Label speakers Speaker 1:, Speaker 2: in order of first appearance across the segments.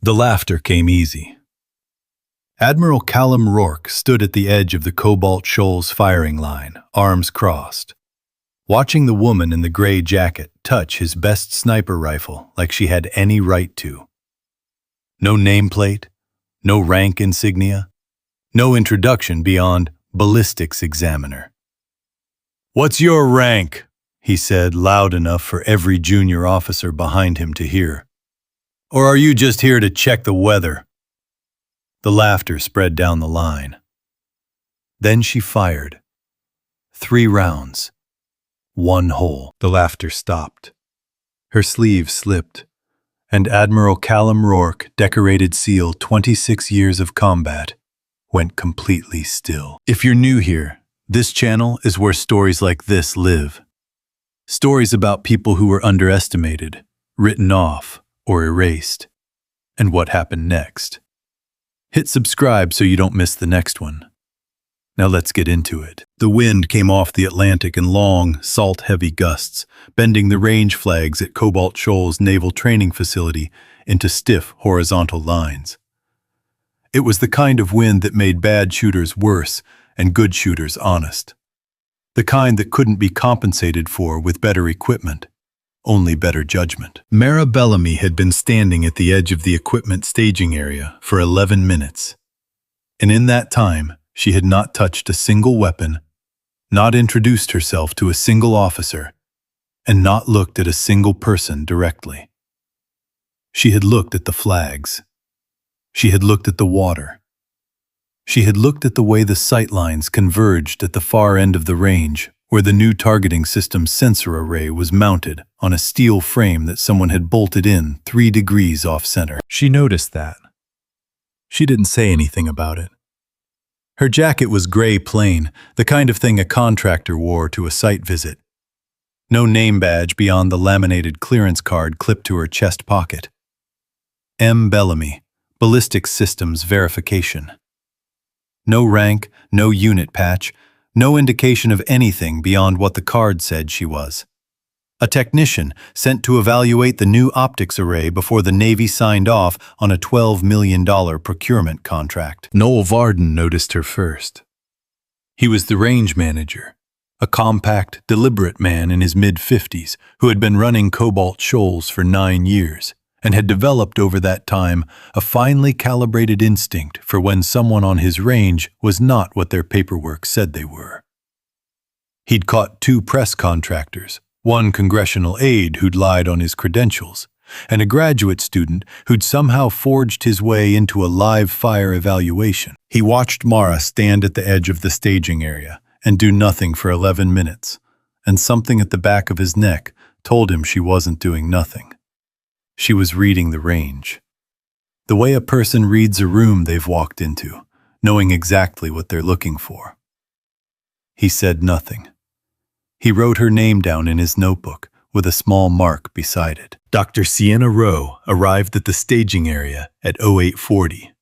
Speaker 1: The laughter came easy. Admiral Callum Rourke stood at the edge of the Cobalt Shoals firing line, arms crossed, watching the woman in the gray jacket touch his best sniper rifle like she had any right to. No nameplate, no rank insignia, no introduction beyond ballistics examiner. "What's your rank?" he said, loud enough for every junior officer behind him to hear. "Or are you just here to check the weather?" The laughter spread down the line. Then she fired. 3 rounds. 1 hole. The laughter stopped. Her sleeve slipped, and Admiral Callum Rourke, decorated SEAL 26 years of combat, went completely still. If you're new here, this channel is where stories like this live. Stories about people who were underestimated, written off, or erased, and what happened next. Hit subscribe so you don't miss the next one. Now let's get into it. The wind came off the Atlantic in long, salt-heavy gusts, bending the range flags at Cobalt Shoals Naval Training Facility into stiff, horizontal lines. It was the kind of wind that made bad shooters worse and good shooters honest. The kind that couldn't be compensated for with better equipment, only better judgment. Mara Bellamy had been standing at the edge of the equipment staging area for 11 minutes. And in that time, she had not touched a single weapon, not introduced herself to a single officer, and not looked at a single person directly. She had looked at the flags. She had looked at the water. She had looked at the way the sight lines converged at the far end of the range, where the new targeting system sensor array was mounted on a steel frame that someone had bolted in 3 degrees off-center. She noticed that. She didn't say anything about it. Her jacket was gray plain, the kind of thing a contractor wore to a site visit. No name badge beyond the laminated clearance card clipped to her chest pocket. M. Bellamy, Ballistics Systems Verification. No rank, no unit patch, no indication of anything beyond what the card said she was. A technician sent to evaluate the new optics array before the Navy signed off on a $12 million procurement contract. Noel Varden noticed her first. He was the range manager, a compact, deliberate man in his mid-50s who had been running Cobalt Shoals for 9 years and had developed over that time a finely calibrated instinct for when someone on his range was not what their paperwork said they were. He'd caught 2 press contractors, one congressional aide who'd lied on his credentials, and a graduate student who'd somehow forged his way into a live-fire evaluation. He watched Mara stand at the edge of the staging area and do nothing for 11 minutes, and something at the back of his neck told him she wasn't doing nothing. She was reading the range. The way a person reads a room they've walked into, knowing exactly what they're looking for. He said nothing. He wrote her name down in his notebook with a small mark beside it. Dr. Sienna Rowe arrived at the staging area at 0840,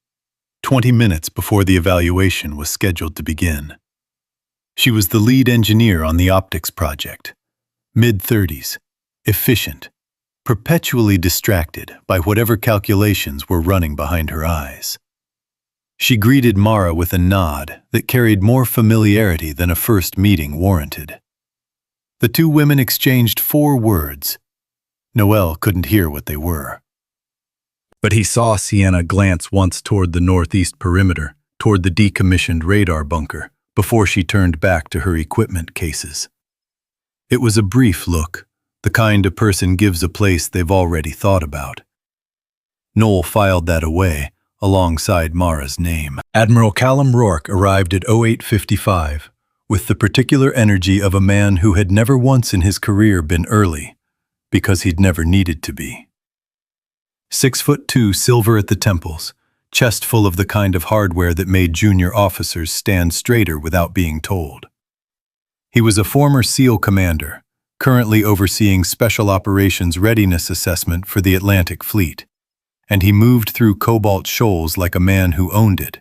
Speaker 1: 20 minutes before the evaluation was scheduled to begin. She was the lead engineer on the optics project, mid-30s, efficient, perpetually distracted by whatever calculations were running behind her eyes. She greeted Mara with a nod that carried more familiarity than a first meeting warranted. The 2 women exchanged 4 words. Noel couldn't hear what they were. But he saw Sienna glance once toward the northeast perimeter, toward the decommissioned radar bunker, before she turned back to her equipment cases. It was a brief look, the kind a person gives a place they've already thought about. Noel filed that away, alongside Mara's name. Admiral Callum Rourke arrived at 0855, with the particular energy of a man who had never once in his career been early, because he'd never needed to be. 6'2", silver at the temples, chest full of the kind of hardware that made junior officers stand straighter without being told. He was a former SEAL commander, currently overseeing Special Operations Readiness Assessment for the Atlantic Fleet, and he moved through Cobalt Shoals like a man who owned it,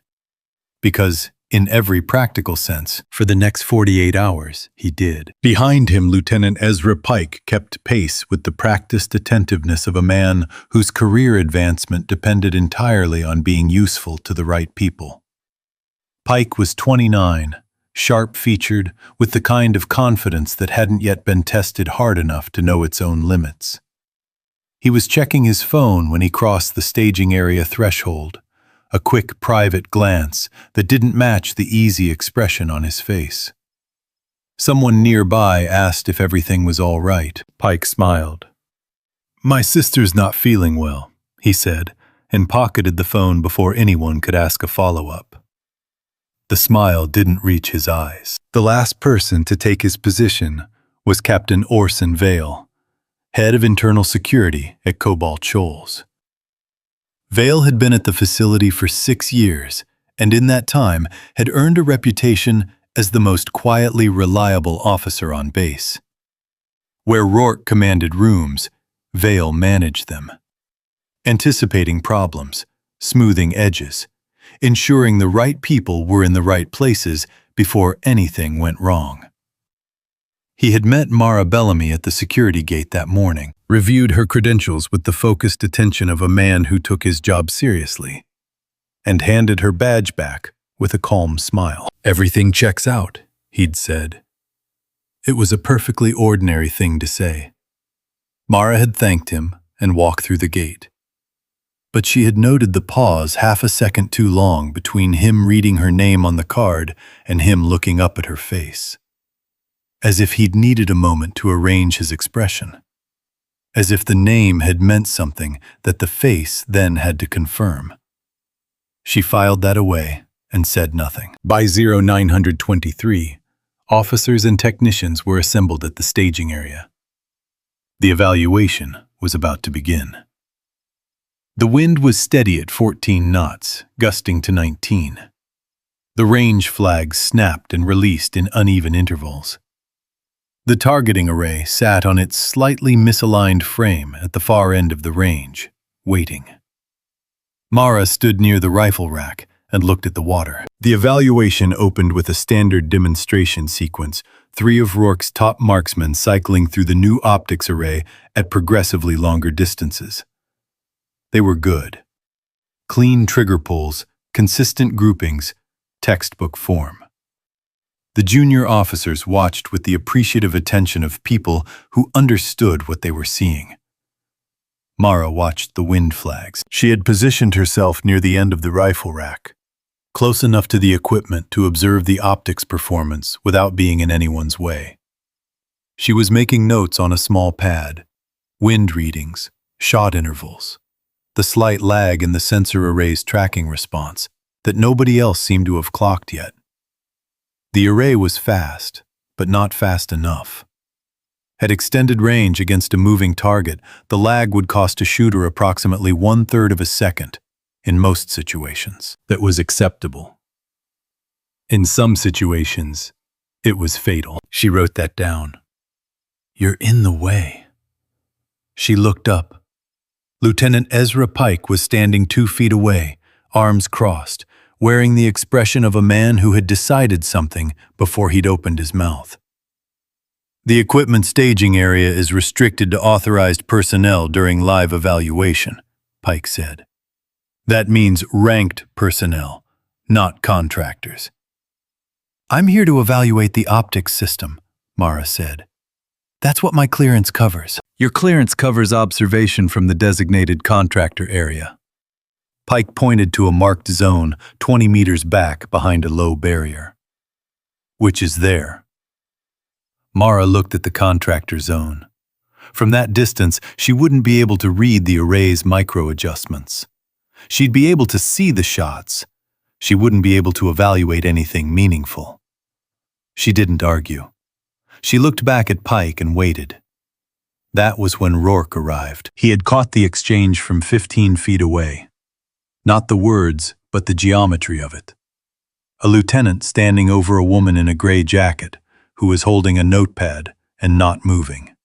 Speaker 1: because In every practical sense, for the next 48 hours, he did. Behind him, Lieutenant Ezra Pike kept pace with the practiced attentiveness of a man whose career advancement depended entirely on being useful to the right people. Pike was 29, sharp-featured, with the kind of confidence that hadn't yet been tested hard enough to know its own limits. He was checking his phone when he crossed the staging area threshold, a quick private glance that didn't match the easy expression on his face. Someone nearby asked if everything was all right. Pike smiled. "My sister's not feeling well," he said, and pocketed the phone before anyone could ask a follow-up. The smile didn't reach his eyes. The last person to take his position was Captain Orson Vale, head of internal security at Cobalt Shoals. Vale had been at the facility for 6 years, and in that time had earned a reputation as the most quietly reliable officer on base. Where Rourke commanded rooms, Vale managed them. Anticipating problems, smoothing edges, ensuring the right people were in the right places before anything went wrong. He had met Mara Bellamy at the security gate that morning, reviewed her credentials with the focused attention of a man who took his job seriously, and handed her badge back with a calm smile. "Everything checks out," he'd said. It was a perfectly ordinary thing to say. Mara had thanked him and walked through the gate. But she had noted the pause half a second too long between him reading her name on the card and him looking up at her face. As if he'd needed a moment to arrange his expression. As if the name had meant something that the face then had to confirm. She filed that away and said nothing. By 0923, officers and technicians were assembled at the staging area. The evaluation was about to begin. The wind was steady at 14 knots, gusting to 19. The range flags snapped and released in uneven intervals. The targeting array sat on its slightly misaligned frame at the far end of the range, waiting. Mara stood near the rifle rack and looked at the water. The evaluation opened with a standard demonstration sequence, 3 of Rourke's top marksmen cycling through the new optics array at progressively longer distances. They were good. Clean trigger pulls, consistent groupings, textbook form. The junior officers watched with the appreciative attention of people who understood what they were seeing. Mara watched the wind flags. She had positioned herself near the end of the rifle rack, close enough to the equipment to observe the optics performance without being in anyone's way. She was making notes on a small pad, wind readings, shot intervals, the slight lag in the sensor array's tracking response that nobody else seemed to have clocked yet. The array was fast, but not fast enough. At extended range against a moving target, the lag would cost a shooter approximately 1/3 of a second in most situations. That was acceptable. In some situations, it was fatal. She wrote that down. "You're in the way." She looked up. Lieutenant Ezra Pike was standing 2 feet away, arms crossed, wearing the expression of a man who had decided something before he'd opened his mouth. "The equipment staging area is restricted to authorized personnel during live evaluation," Pike said. "That means ranked personnel, not contractors." "I'm here to evaluate the optics system," Mara said. "That's what my clearance covers." "Your clearance covers observation from the designated contractor area." Pike pointed to a marked zone 20 meters back behind a low barrier. "Which is there?" Mara looked at the contractor zone. From that distance, she wouldn't be able to read the array's micro-adjustments. She'd be able to see the shots. She wouldn't be able to evaluate anything meaningful. She didn't argue. She looked back at Pike and waited. That was when Rourke arrived. He had caught the exchange from 15 feet away. Not the words, but the geometry of it. A lieutenant standing over a woman in a gray jacket who was holding a notepad and not moving.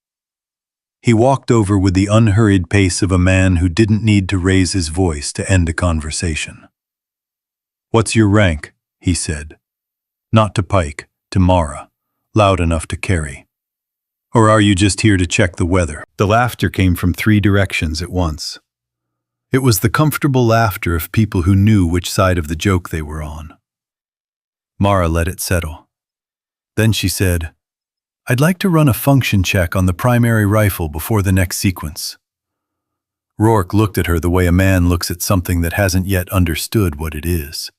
Speaker 1: He walked over with the unhurried pace of a man who didn't need to raise his voice to end a conversation. "What's your rank?" he said. Not to Pike, to Mara, loud enough to carry. Or are you just here to check the weather? The laughter came from 3 directions at once. It was the comfortable laughter of people who knew which side of the joke they were on. Mara let it settle. Then she said, I'd like to run a function check on the primary rifle before the next sequence. Rourke looked at her the way a man looks at something that hasn't yet understood what it is.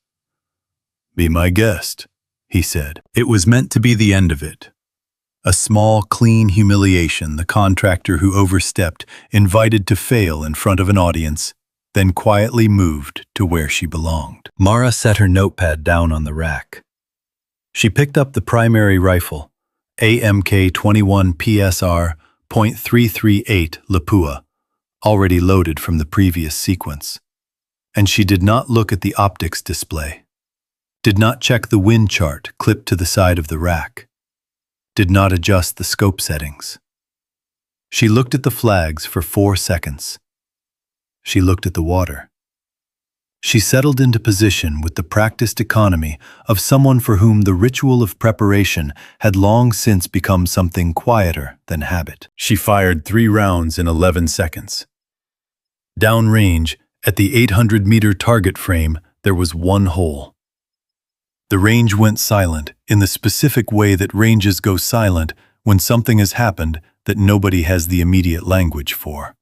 Speaker 1: Be my guest, he said. It was meant to be the end of it. A small, clean humiliation the contractor who overstepped invited to fail in front of an audience, then quietly moved to where she belonged. Mara set her notepad down on the rack. She picked up the primary rifle, AMK-21 PSR .338 Lapua, already loaded from the previous sequence. And she did not look at the optics display, did not check the wind chart clipped to the side of the rack, did not adjust the scope settings. She looked at the flags for 4 seconds. She looked at the water. She settled into position with the practiced economy of someone for whom the ritual of preparation had long since become something quieter than habit. She fired 3 rounds in 11 seconds. Downrange, at the 800-meter target frame, there was 1 hole. The range went silent in the specific way that ranges go silent when something has happened that nobody has the immediate language for.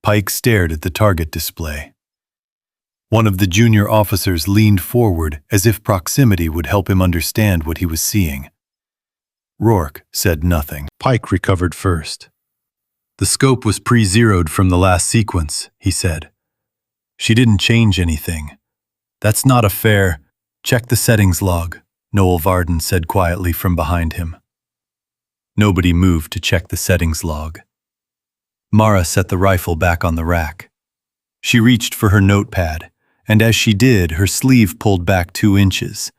Speaker 1: Pike stared at the target display. One of the junior officers leaned forward as if proximity would help him understand what he was seeing. Rourke said nothing. Pike recovered first. The scope was pre-zeroed from the last sequence, he said. She didn't change anything. That's not a fair. Check the settings log, Noel Varden said quietly from behind him. Nobody moved to check the settings log. Mara set the rifle back on the rack. She reached for her notepad, and as she did, her sleeve pulled back 2 inches.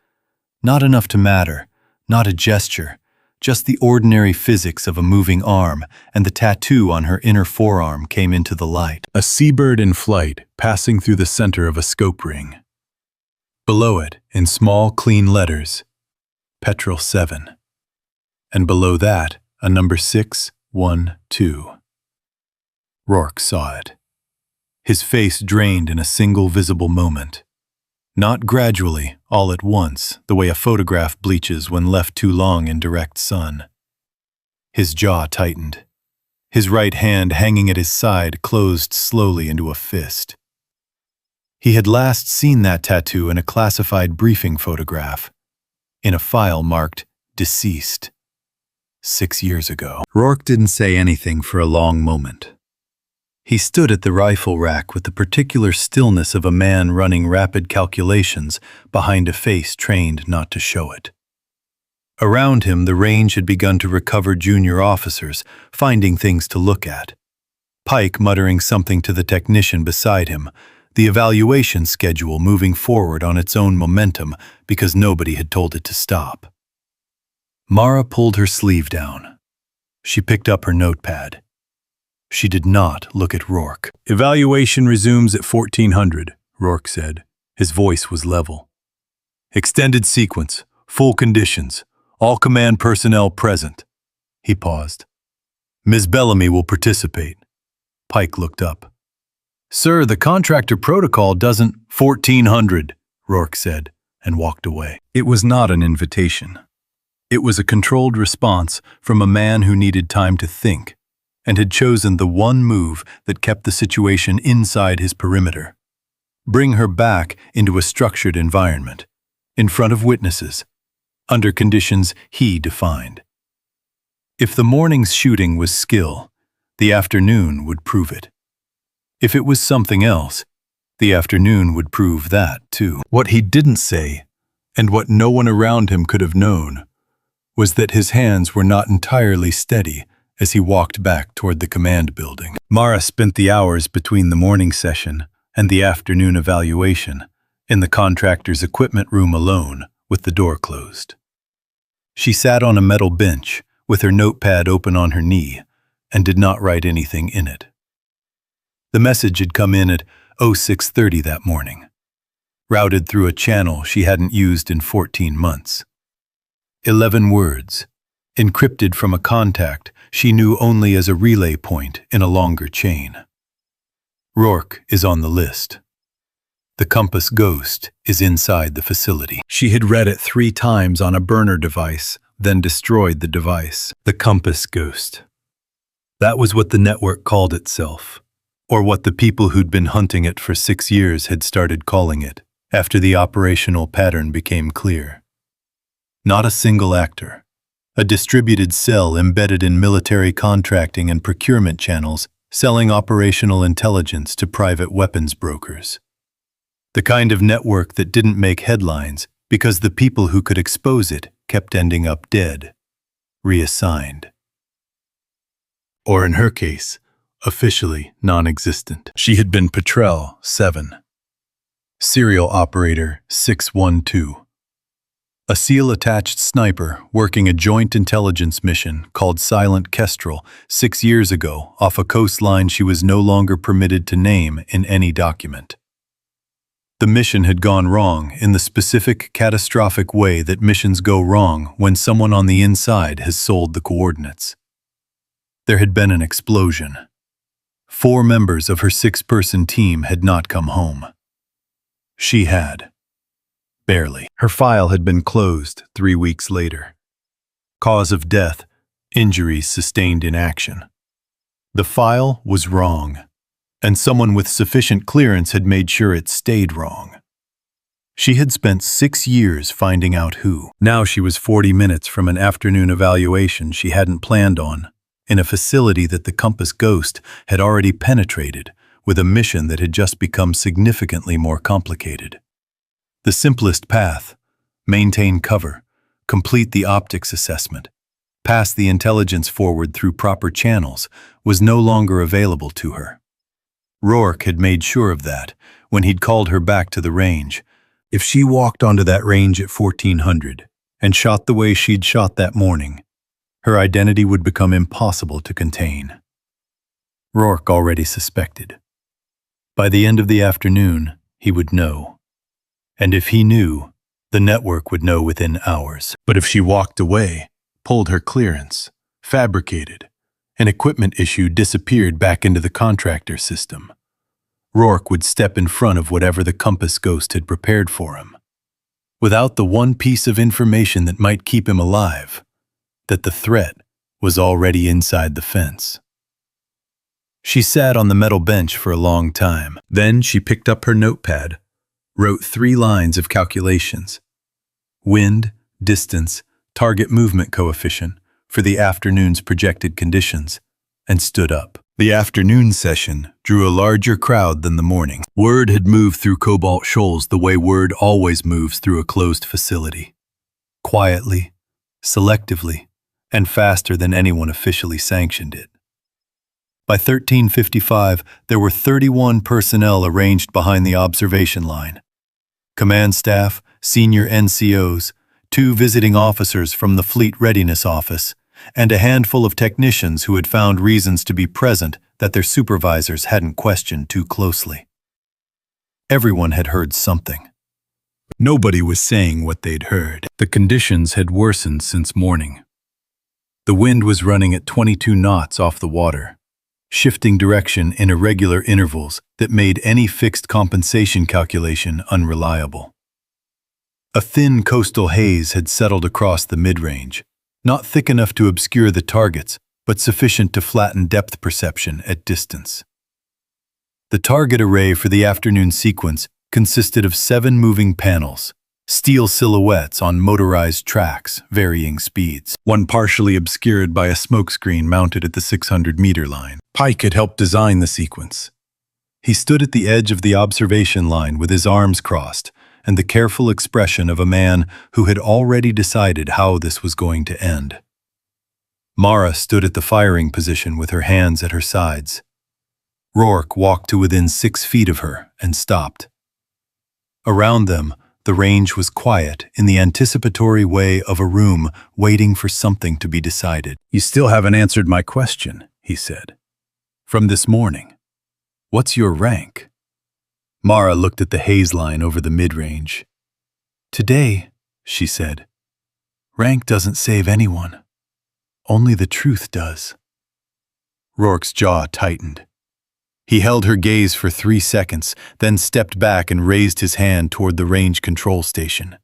Speaker 1: Not enough to matter, not a gesture, just the ordinary physics of a moving arm, and the tattoo on her inner forearm came into the light. A seabird in flight passing through the center of a scope ring. Below it, in small, clean letters, Petrol 7. And below that, a number 612. Rourke saw it. His face drained in a single visible moment. Not gradually, all at once, the way a photograph bleaches when left too long in direct sun. His jaw tightened. His right hand hanging at his side closed slowly into a fist. He had last seen that tattoo in a classified briefing photograph, in a file marked deceased, 6 years ago. Rourke didn't say anything for a long moment. He stood at the rifle rack with the particular stillness of a man running rapid calculations behind a face trained not to show it. Around him, the range had begun to recover junior officers, finding things to look at. Pike muttering something to the technician beside him, the evaluation schedule moving forward on its own momentum because nobody had told it to stop. Mara pulled her sleeve down. She picked up her notepad. She did not look at Rourke. Evaluation resumes at 1400, Rourke said. His voice was level. Extended sequence, full conditions, all command personnel present. He paused. Ms. Bellamy will participate. Pike looked up. Sir, the contractor protocol doesn't. 1400, Rourke said, and walked away. It was not an invitation. It was a controlled response from a man who needed time to think, and had chosen the one move that kept the situation inside his perimeter. Bring her back into a structured environment, in front of witnesses, under conditions he defined. If the morning's shooting was skill, the afternoon would prove it. If it was something else, the afternoon would prove that, too. What he didn't say, and what no one around him could have known, was that his hands were not entirely steady as he walked back toward the command building. Mara spent the hours between the morning session and the afternoon evaluation in the contractor's equipment room alone, with the door closed. She sat on a metal bench with her notepad open on her knee and did not write anything in it. The message had come in at 0630 that morning. routed through a channel she hadn't used in 14 months. 11 words, encrypted from a contact she knew only as a relay point in a longer chain. Rourke is on the list. The compass ghost is inside the facility. She had read it 3 times on a burner device, then destroyed the device. The compass ghost. That was what the network called itself, or what the people who'd been hunting it for 6 years had started calling it, after the operational pattern became clear. Not a single actor. A distributed cell embedded in military contracting and procurement channels, selling operational intelligence to private weapons brokers. The kind of network that didn't make headlines because the people who could expose it kept ending up dead, reassigned. Or in her case, officially non-existent. She had been Patrel 7, serial operator 612, a SEAL-attached sniper working a joint intelligence mission called Silent Kestrel 6 years ago off a coastline she was no longer permitted to name in any document. The mission had gone wrong in the specific catastrophic way that missions go wrong when someone on the inside has sold the coordinates. There had been an explosion. 4 members of her 6-person team had not come home. She had. Barely. Her file had been closed 3 weeks later. Cause of death, injuries sustained in action. The file was wrong, and someone with sufficient clearance had made sure it stayed wrong. She had spent 6 years finding out who. Now she was 40 minutes from an afternoon evaluation she hadn't planned on, in a facility that the compass ghost had already penetrated with a mission that had just become significantly more complicated. The simplest path, maintain cover, complete the optics assessment, pass the intelligence forward through proper channels, was no longer available to her. Rourke had made sure of that when he'd called her back to the range. If she walked onto that range at 1400 and shot the way she'd shot that morning, her identity would become impossible to contain. Rourke already suspected. By the end of the afternoon, he would know. And if he knew, the network would know within hours. But if she walked away, pulled her clearance, fabricated, an equipment issue disappeared back into the contractor system, Rourke would step in front of whatever the compass ghost had prepared for him, without the one piece of information that might keep him alive, that the threat was already inside the fence. She sat on the metal bench for a long time. Then she picked up her notepad, wrote 3 lines of calculations. Wind, distance, target movement coefficient for the afternoon's projected conditions, and stood up. The afternoon session drew a larger crowd than the morning. Word had moved through Cobalt Shoals the way word always moves through a closed facility. Quietly, selectively, and faster than anyone officially sanctioned it. By 1355, there were 31 personnel arranged behind the observation line. Command staff, senior NCOs, 2 visiting officers from the Fleet Readiness Office, and a handful of technicians who had found reasons to be present that their supervisors hadn't questioned too closely. Everyone had heard something. Nobody was saying what they'd heard. The conditions had worsened since morning. The wind was running at 22 knots off the water, shifting direction in irregular intervals that made any fixed compensation calculation unreliable. A thin coastal haze had settled across the mid-range, not thick enough to obscure the targets, but sufficient to flatten depth perception at distance. The target array for the afternoon sequence consisted of 7 moving panels, steel silhouettes on motorized tracks, varying speeds, one partially obscured by a smokescreen mounted at the 600-meter line. Pike had helped design the sequence. He stood at the edge of the observation line with his arms crossed and the careful expression of a man who had already decided how this was going to end. Mara stood at the firing position with her hands at her sides. Rourke walked to within 6 feet of her and stopped. Around them, the range was quiet in the anticipatory way of a room waiting for something to be decided. "You still haven't answered my question," he said. "From this morning, what's your rank?" Mara looked at the haze line over the mid-range. "Today," she said, "rank doesn't save anyone. Only the truth does." Rourke's jaw tightened. He held her gaze for 3 seconds, then stepped back and raised his hand toward the range control station.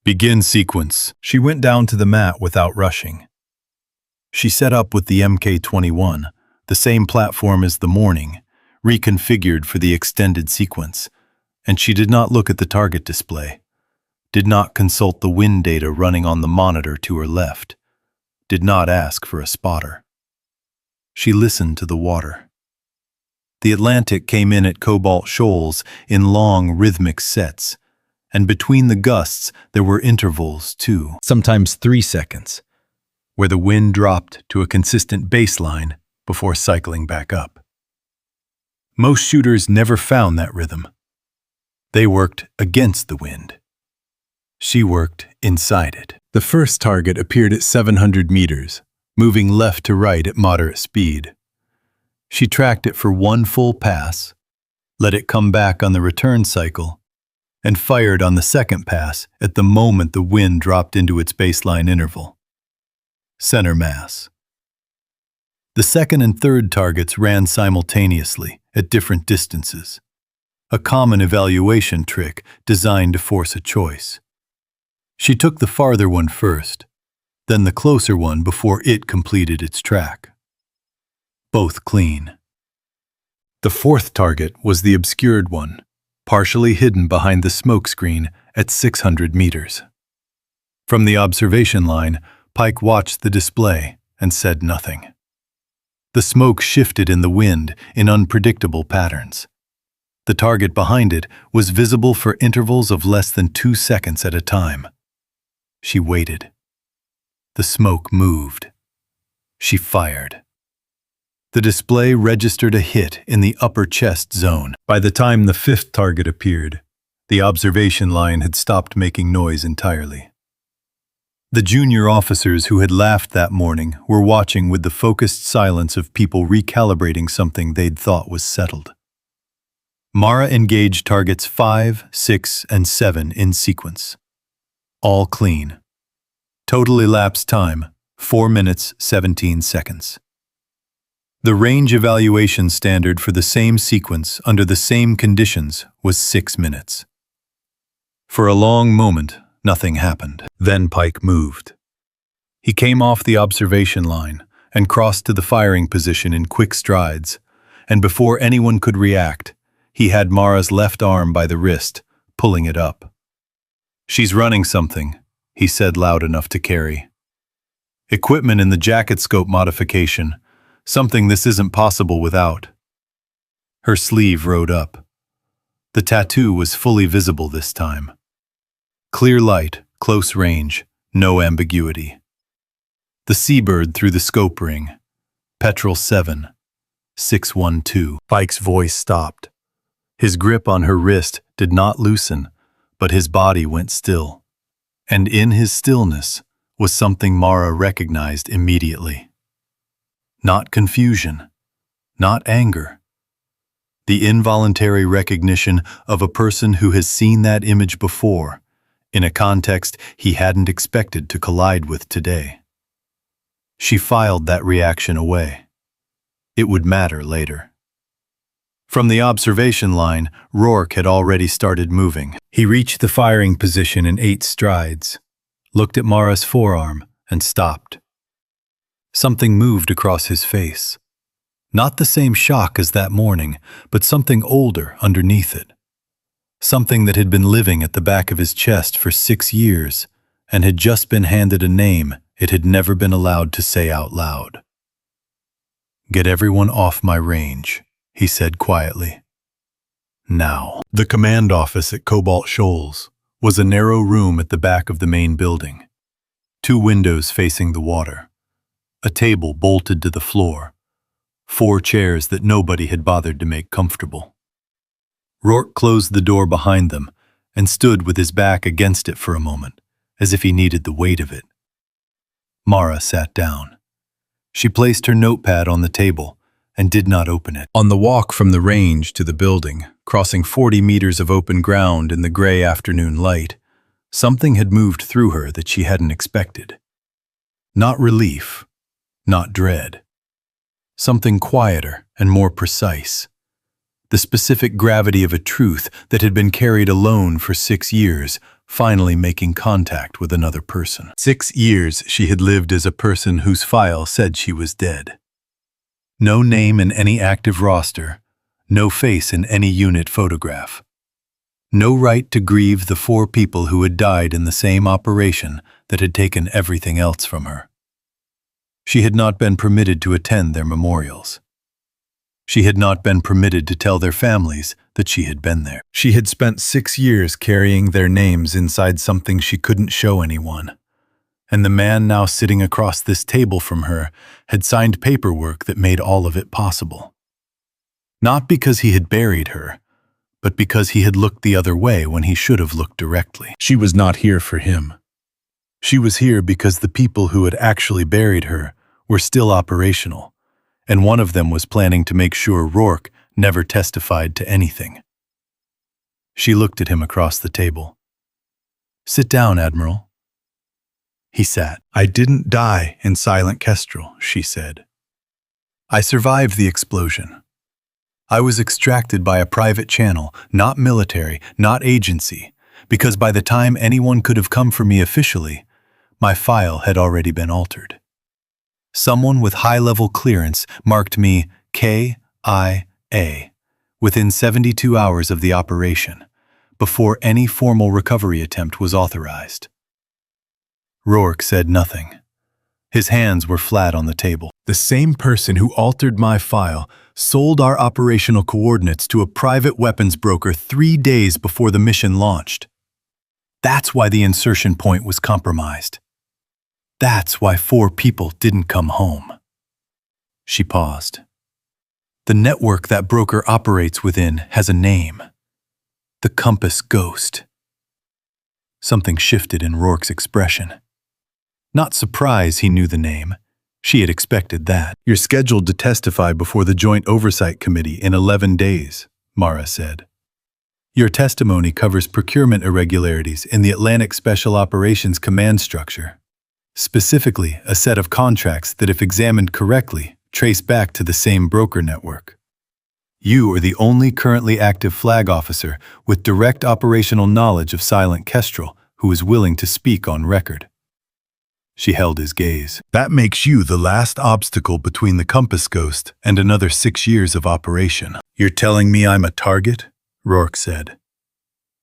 Speaker 1: "Begin sequence." She went down to the mat without rushing. She set up with the MK-21, the same platform as the morning, reconfigured for the extended sequence, and she did not look at the target display, did not consult the wind data running on the monitor to her left, did not ask for a spotter. She listened to the water. The Atlantic came in at Cobalt Shoals in long, rhythmic sets, and between the gusts there were intervals, too, sometimes 3 seconds, where the wind dropped to a consistent baseline before cycling back up. Most shooters never found that rhythm. They worked against the wind. She worked inside it. The first target appeared at 700 meters, moving left to right at moderate speed. She tracked it for 1 full pass, let it come back on the return cycle, and fired on the second pass at the moment the wind dropped into its baseline interval. Center mass. The second and third targets ran simultaneously at different distances, a common evaluation trick designed to force a choice. She took the farther one first, then the closer one before it completed its track. Both clean. The fourth target was the obscured one, partially hidden behind the smoke screen at 600 meters. From the observation line, Pike watched the display and said nothing. The smoke shifted in the wind in unpredictable patterns. The target behind it was visible for intervals of less than 2 seconds at a time. She waited. The smoke moved. She fired. The display registered a hit in the upper chest zone. By the time the fifth target appeared, the observation line had stopped making noise entirely. The junior officers who had laughed that morning were watching with the focused silence of people recalibrating something they'd thought was settled. Mara engaged targets 5, 6, and 7 in sequence. All clean. Total elapsed time, 4 minutes, 17 seconds. The range evaluation standard for the same sequence under the same conditions was 6 minutes. For a long moment, nothing happened. Then Pike moved. He came off the observation line and crossed to the firing position in quick strides, and before anyone could react, he had Mara's left arm by the wrist, pulling it up. "She's running something," he said loud enough to carry. "Equipment in the jacket scope modification, something this isn't possible without." Her sleeve rode up. The tattoo was fully visible this time. Clear light, close range, no ambiguity. The seabird through the scope ring. Petrel 7, 612. Pike's voice stopped. His grip on her wrist did not loosen, but his body went still. And in his stillness was something Mara recognized immediately. Not confusion, not anger. The involuntary recognition of a person who has seen that image before, in a context he hadn't expected to collide with today. She filed that reaction away. It would matter later. From the observation line, Rourke had already started moving. He reached the firing position in 8 strides, looked at Mara's forearm, and stopped. Something moved across his face. Not the same shock as that morning, but something older underneath it. Something that had been living at the back of his chest for 6 years and had just been handed a name it had never been allowed to say out loud. "Get everyone off my range," he said quietly. Now. The command office at Cobalt Shoals was a narrow room at the back of the main building. 2 windows facing the water. A table bolted to the floor. 4 chairs that nobody had bothered to make comfortable. Rourke closed the door behind them and stood with his back against it for a moment, as if he needed the weight of it. Mara sat down. She placed her notepad on the table and did not open it. On the walk from the range to the building, crossing 40 meters of open ground in the gray afternoon light, something had moved through her that she hadn't expected. Not relief, not dread. Something quieter and more precise. The specific gravity of a truth that had been carried alone for 6 years, finally making contact with another person. 6 years she had lived as a person whose file said she was dead. No name in any active roster, no face in any unit photograph. No right to grieve the 4 people who had died in the same operation that had taken everything else from her. She had not been permitted to attend their memorials. She had not been permitted to tell their families that she had been there. She had spent 6 years carrying their names inside something she couldn't show anyone. And the man now sitting across this table from her had signed paperwork that made all of it possible. Not because he had buried her, but because he had looked the other way when he should have looked directly. She was not here for him. She was here because the people who had actually buried her were still operational, and one of them was planning to make sure Rourke never testified to anything. She looked at him across the table. "Sit down, Admiral." He sat. "I didn't die in Silent Kestrel," she said. "I survived the explosion. I was extracted by a private channel, not military, not agency, because by the time anyone could have come for me officially, my file had already been altered. Someone with high-level clearance marked me KIA within 72 hours of the operation, before any formal recovery attempt was authorized." Rourke said nothing. His hands were flat on the table. "The same person who altered my file sold our operational coordinates to a private weapons broker 3 days before the mission launched. That's why the insertion point was compromised. That's why 4 people didn't come home." She paused. "The network that broker operates within has a name. The Compass Ghost." Something shifted in Rourke's expression. Not surprise he knew the name. She had expected that. "You're scheduled to testify before the Joint Oversight Committee in 11 days, Mara said. "Your testimony covers procurement irregularities in the Atlantic Special Operations Command structure. Specifically, a set of contracts that, if examined correctly, trace back to the same broker network. You are the only currently active flag officer with direct operational knowledge of Silent Kestrel who is willing to speak on record." She held his gaze. "That makes you the last obstacle between the Compass Ghost and another 6 years of operation." "You're telling me I'm a target?" Rourke said.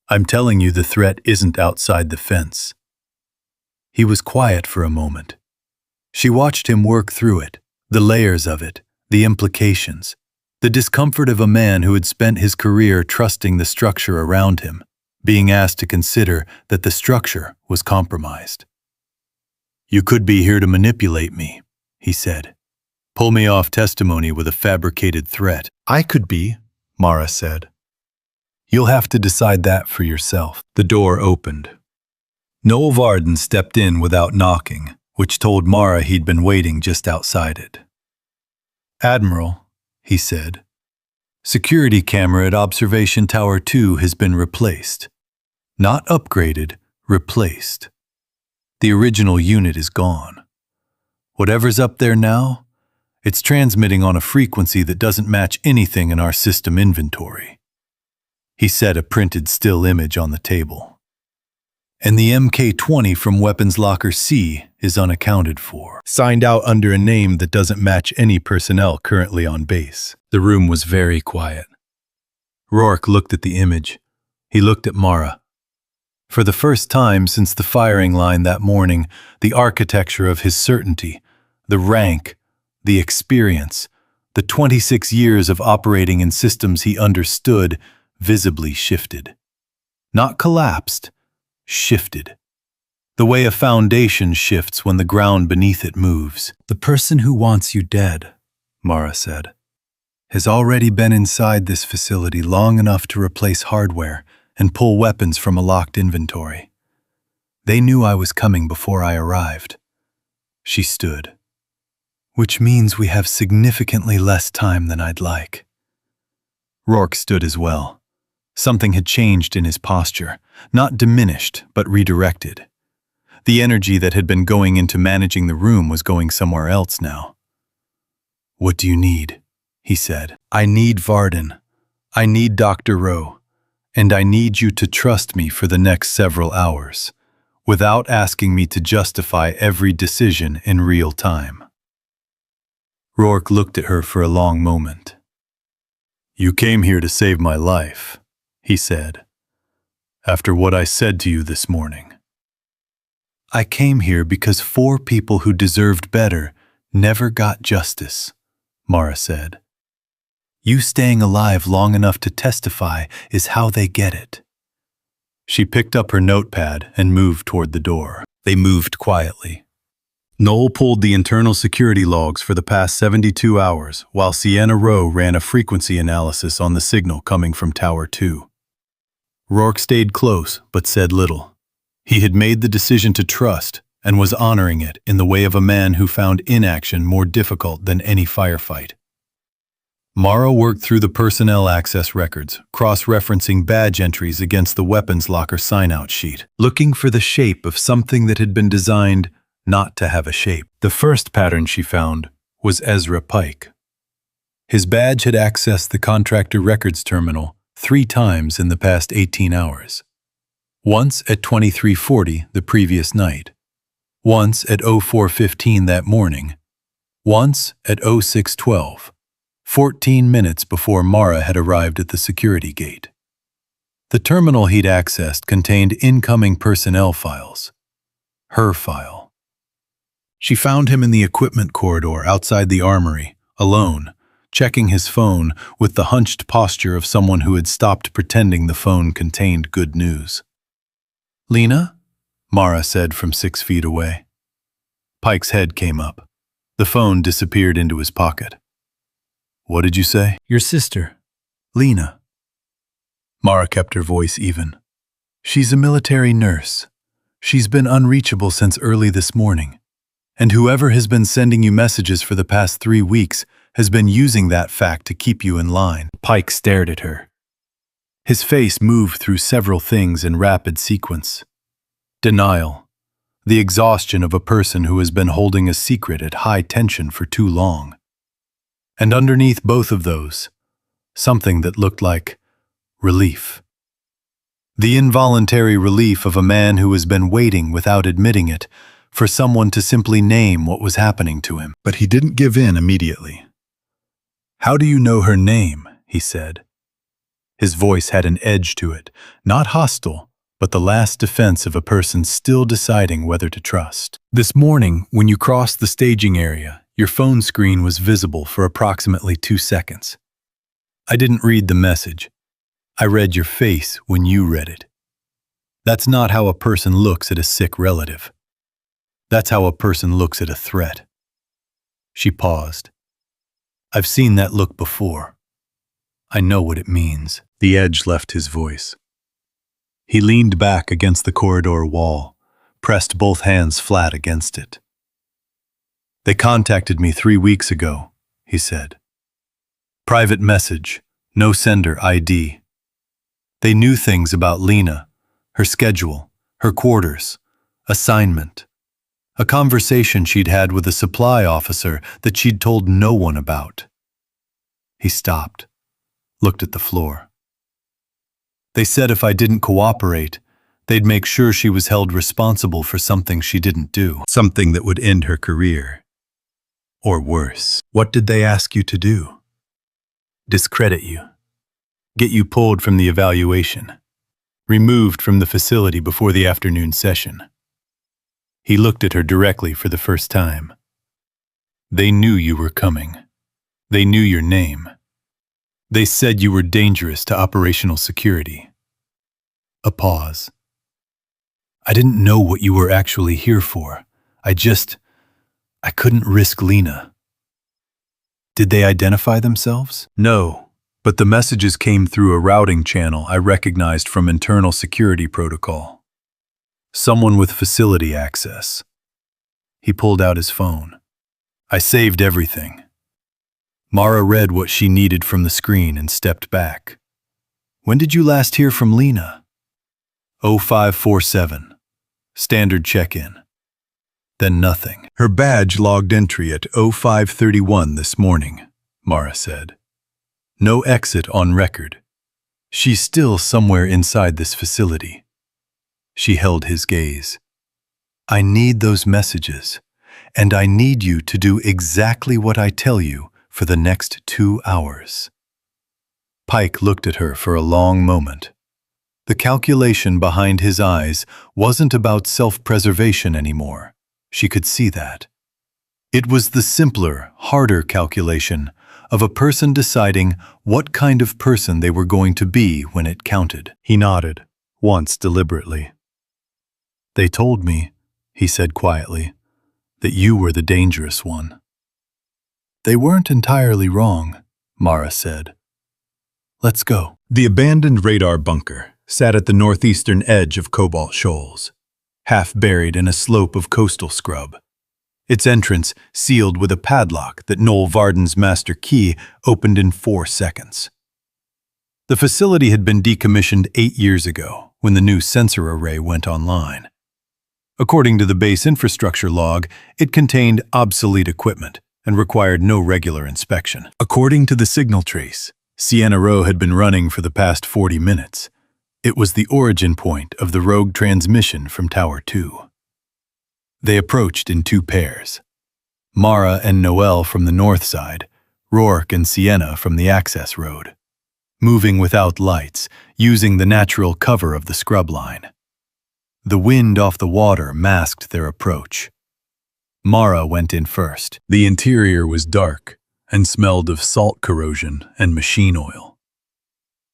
Speaker 1: "I'm telling you the threat isn't outside the fence." He was quiet for a moment. She watched him work through it, the layers of it, the implications, the discomfort of a man who had spent his career trusting the structure around him, being asked to consider that the structure was compromised. "You could be here to manipulate me," he said. "Pull me off testimony with a fabricated threat." "I could be," Mara said. "You'll have to decide that for yourself." The door opened. Noel Varden stepped in without knocking, which told Mara he'd been waiting just outside it. "Admiral," he said, "security camera at Observation Tower 2 has been replaced. Not upgraded, replaced. The original unit is gone. Whatever's up there now, it's transmitting on a frequency that doesn't match anything in our system inventory." He set a printed still image on the table. "And the MK-20 from Weapons Locker C is unaccounted for. Signed out under a name that doesn't match any personnel currently on base." The room was very quiet. Rourke looked at the image. He looked at Mara. For the first time since the firing line that morning, the architecture of his certainty, the rank, the experience, the 26 years of operating in systems he understood, visibly shifted. Not collapsed, shifted. The way a foundation shifts when the ground beneath it moves. "The person who wants you dead," Mara said, "has already been inside this facility long enough to replace hardware and pull weapons from a locked inventory. They knew I was coming before I arrived." She stood. which means we have significantly less time than I'd like. Rourke stood as well. Something had changed in his posture, not diminished, but redirected. The energy that had been going into managing the room was going somewhere else now. "What do you need?" he said. "I need Varden. I need Dr. Rowe. And I need you to trust me for the next several hours, without asking me to justify every decision in real time." Rourke looked at her for a long moment. "You came here to save my life," he said, "after what I said to you this morning." "I came here because 4 people who deserved better never got justice," Mara said. "You staying alive long enough to testify is how they get it." She picked up her notepad and moved toward the door. They moved quietly. Noel pulled the internal security logs for the past 72 hours, while Sienna Rowe ran a frequency analysis on the signal coming from Tower 2. Rourke stayed close, but said little. He had made the decision to trust, and was honoring it in the way of a man who found inaction more difficult than any firefight. Mara worked through the personnel access records, cross-referencing badge entries against the weapons locker sign-out sheet, looking for the shape of something that had been designed not to have a shape. The first pattern she found was Ezra Pike. His badge had accessed the contractor records terminal 3 times in the past 18 hours. Once at 23:40 the previous night, once at 04:15 that morning, once at 06:12, 14 minutes before Mara had arrived at the security gate. The terminal he'd accessed contained incoming personnel files. Her file. She found him in the equipment corridor outside the armory, alone, checking his phone with the hunched posture of someone who had stopped pretending the phone contained good news. "Lena?" Mara said from 6 feet away. Pike's head came up. The phone disappeared into his pocket. "What did you say?" "Your sister, Lena." Mara kept her voice even. "She's a military nurse. She's been unreachable since early this morning. And whoever has been sending you messages for the past 3 weeks has been using that fact to keep you in line." Pike stared at her. His face moved through several things in rapid sequence. Denial. The exhaustion of a person who has been holding a secret at high tension for too long. And underneath both of those, something that looked like relief. The involuntary relief of a man who has been waiting without admitting it for someone to simply name what was happening to him. But he didn't give in immediately. "How do you know her name?" he said. His voice had an edge to it, not hostile, but the last defense of a person still deciding whether to trust. "This morning, when you crossed the staging area, your phone screen was visible for approximately 2 seconds. I didn't read the message. I read your face when you read it. That's not how a person looks at a sick relative. That's how a person looks at a threat." She paused. "I've seen that look before. I know what it means." The edge left his voice. He leaned back against the corridor wall, pressed both hands flat against it. "They contacted me 3 weeks ago," he said. "Private message, no sender ID. They knew things about Lena, her schedule, her quarters, assignment. A conversation she'd had with a supply officer that she'd told no one about." He stopped, looked at the floor. "They said if I didn't cooperate, they'd make sure she was held responsible for something she didn't do, something that would end her career. Or worse. What did they ask you to do?" "Discredit you. Get you pulled from the evaluation. Removed from the facility before the afternoon session." He looked at her directly for the first time. "They knew you were coming. They knew your name. They said you were dangerous to operational security." A pause. "I didn't know what you were actually here for. I couldn't risk Lena." "Did they identify themselves?" "No, but the messages came through a routing channel I recognized from internal security protocol. Someone with facility access." He pulled out his phone. I saved everything. Mara read what she needed from the screen and stepped back. When did you last hear from Lena? 0547. Standard check-in. Then nothing. Her badge logged entry at 0531 this morning, Mara said. No exit on record. She's still somewhere inside this facility. She held his gaze. I need those messages, and I need you to do exactly what I tell you for the next 2 hours. Pike looked at her for a long moment. The calculation behind his eyes wasn't about self-preservation anymore. She could see that. It was the simpler, harder calculation of a person deciding what kind of person they were going to be when it counted. He nodded, once deliberately. They told me, he said quietly, that you were the dangerous one. They weren't entirely wrong, Mara said. Let's go. The abandoned radar bunker sat at the northeastern edge of Cobalt Shoals, half buried in a slope of coastal scrub. Its entrance sealed with a padlock that Noel Varden's master key opened in 4 seconds. The facility had been decommissioned 8 years ago when the new sensor array went online. According to the base infrastructure log, it contained obsolete equipment and required no regular inspection. According to the signal trace, Sienna Row had been running for the past 40 minutes. It was the origin point of the rogue transmission from Tower 2. They approached in 2 pairs. Mara and Noel from the north side, Rourke and Sienna from the access road, moving without lights, using the natural cover of the scrub line. The wind off the water masked their approach. Mara went in first. The interior was dark and smelled of salt corrosion and machine oil.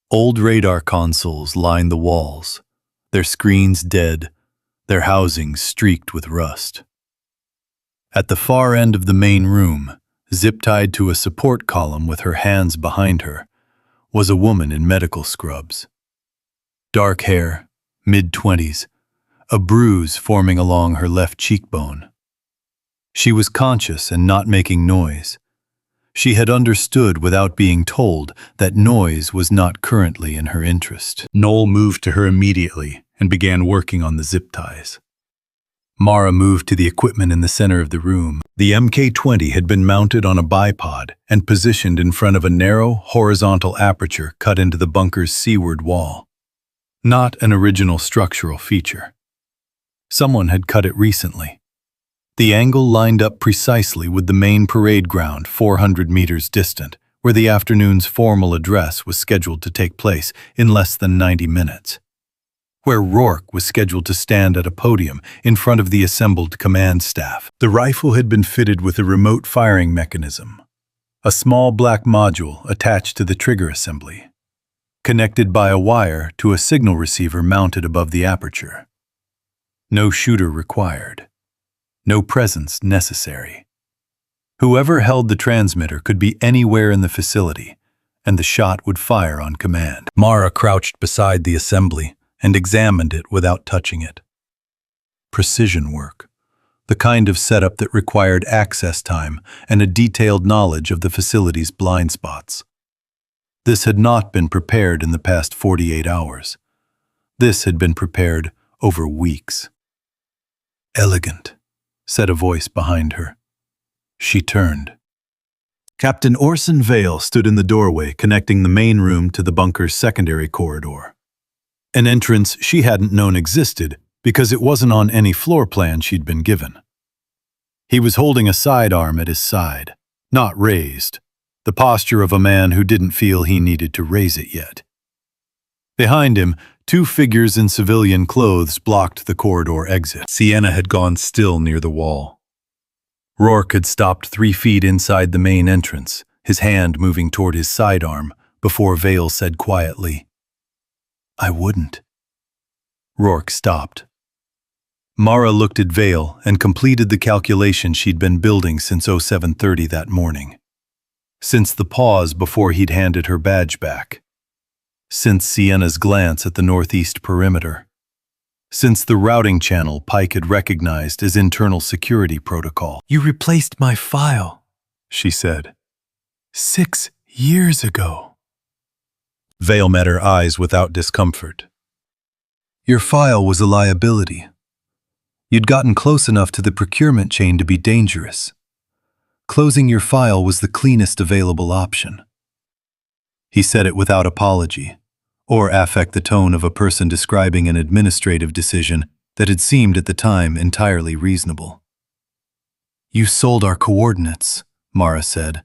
Speaker 1: Old radar consoles lined the walls, their screens dead, their housings streaked with rust. At the far end of the main room, zip-tied to a support column with her hands behind her, was a woman in medical scrubs. Dark hair, mid-20s, a bruise forming along her left cheekbone. She was conscious and not making noise. She had understood without being told that noise was not currently in her interest. Noel moved to her immediately and began working on the zip ties. Mara moved to the equipment in the center of the room. The Mk-20 had been mounted on a bipod and positioned in front of a narrow, horizontal aperture cut into the bunker's seaward wall. Not an original structural feature. Someone had cut it recently. The angle lined up precisely with the main parade ground 400 meters distant, where the afternoon's formal address was scheduled to take place in less than 90 minutes. Where Rourke was scheduled to stand at a podium in front of the assembled command staff. The rifle had been fitted with a remote firing mechanism, a small black module attached to the trigger assembly, connected by a wire to a signal receiver mounted above the aperture. No shooter required. No presence necessary. Whoever held the transmitter could be anywhere in the facility, and the shot would fire on command. Mara crouched beside the assembly and examined it without touching it. Precision work, the kind of setup that required access time and a detailed knowledge of the facility's blind spots. This had not been prepared in the past 48 hours. This had been prepared over weeks. Elegant, said a voice behind her. She turned. Captain Orson Vale stood in the doorway connecting the main room to the bunker's secondary corridor. An entrance she hadn't known existed because it wasn't on any floor plan she'd been given. He was holding a sidearm at his side, not raised, the posture of a man who didn't feel he needed to raise it yet. Behind him, 2 figures in civilian clothes blocked the corridor exit. Sienna had gone still near the wall. Rourke had stopped 3 feet inside the main entrance, his hand moving toward his sidearm, before Vale said quietly, "I wouldn't." Rourke stopped. Mara looked at Vale and completed the calculation she'd been building since 0730 that morning. Since the pause before he'd handed her badge back. Since Sienna's glance at the northeast perimeter. since the routing channel Pike had recognized as internal security protocol. "You replaced my file," she said. 6 years ago. Vale met her eyes without discomfort. "Your file was a liability. You'd gotten close enough to the procurement chain to be dangerous. Closing your file was the cleanest available option." He said it without apology, or affect the tone of a person describing an administrative decision that had seemed at the time entirely reasonable. "You sold our coordinates," Mara said.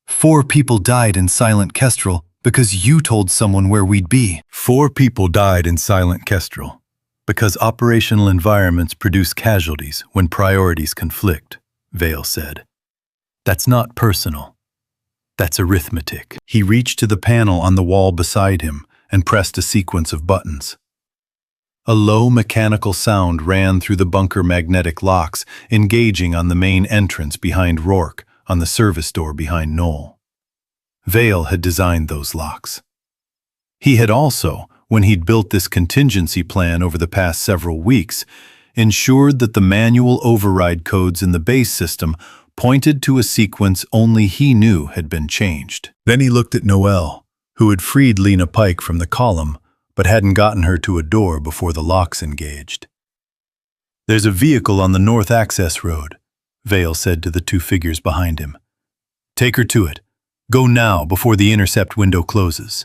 Speaker 1: 4 people died in Silent Kestrel because you told someone where we'd be. 4 people died in Silent Kestrel because operational environments produce casualties when priorities conflict, Vale said. "That's not personal. That's arithmetic." He reached to the panel on the wall beside him and pressed a sequence of buttons. A low mechanical sound ran through the bunker magnetic locks, engaging on the main entrance behind Rourke on the service door behind Noel. Vale had designed those locks. He had also, when he'd built this contingency plan over the past several weeks, ensured that the manual override codes in the base system pointed to a sequence only he knew had been changed. Then he looked at Noel, who had freed Lena Pike from the column, but hadn't gotten her to a door before the locks engaged. "There's a vehicle on the north access road," Vale said to the 2 figures behind him. "Take her to it. Go now before the intercept window closes."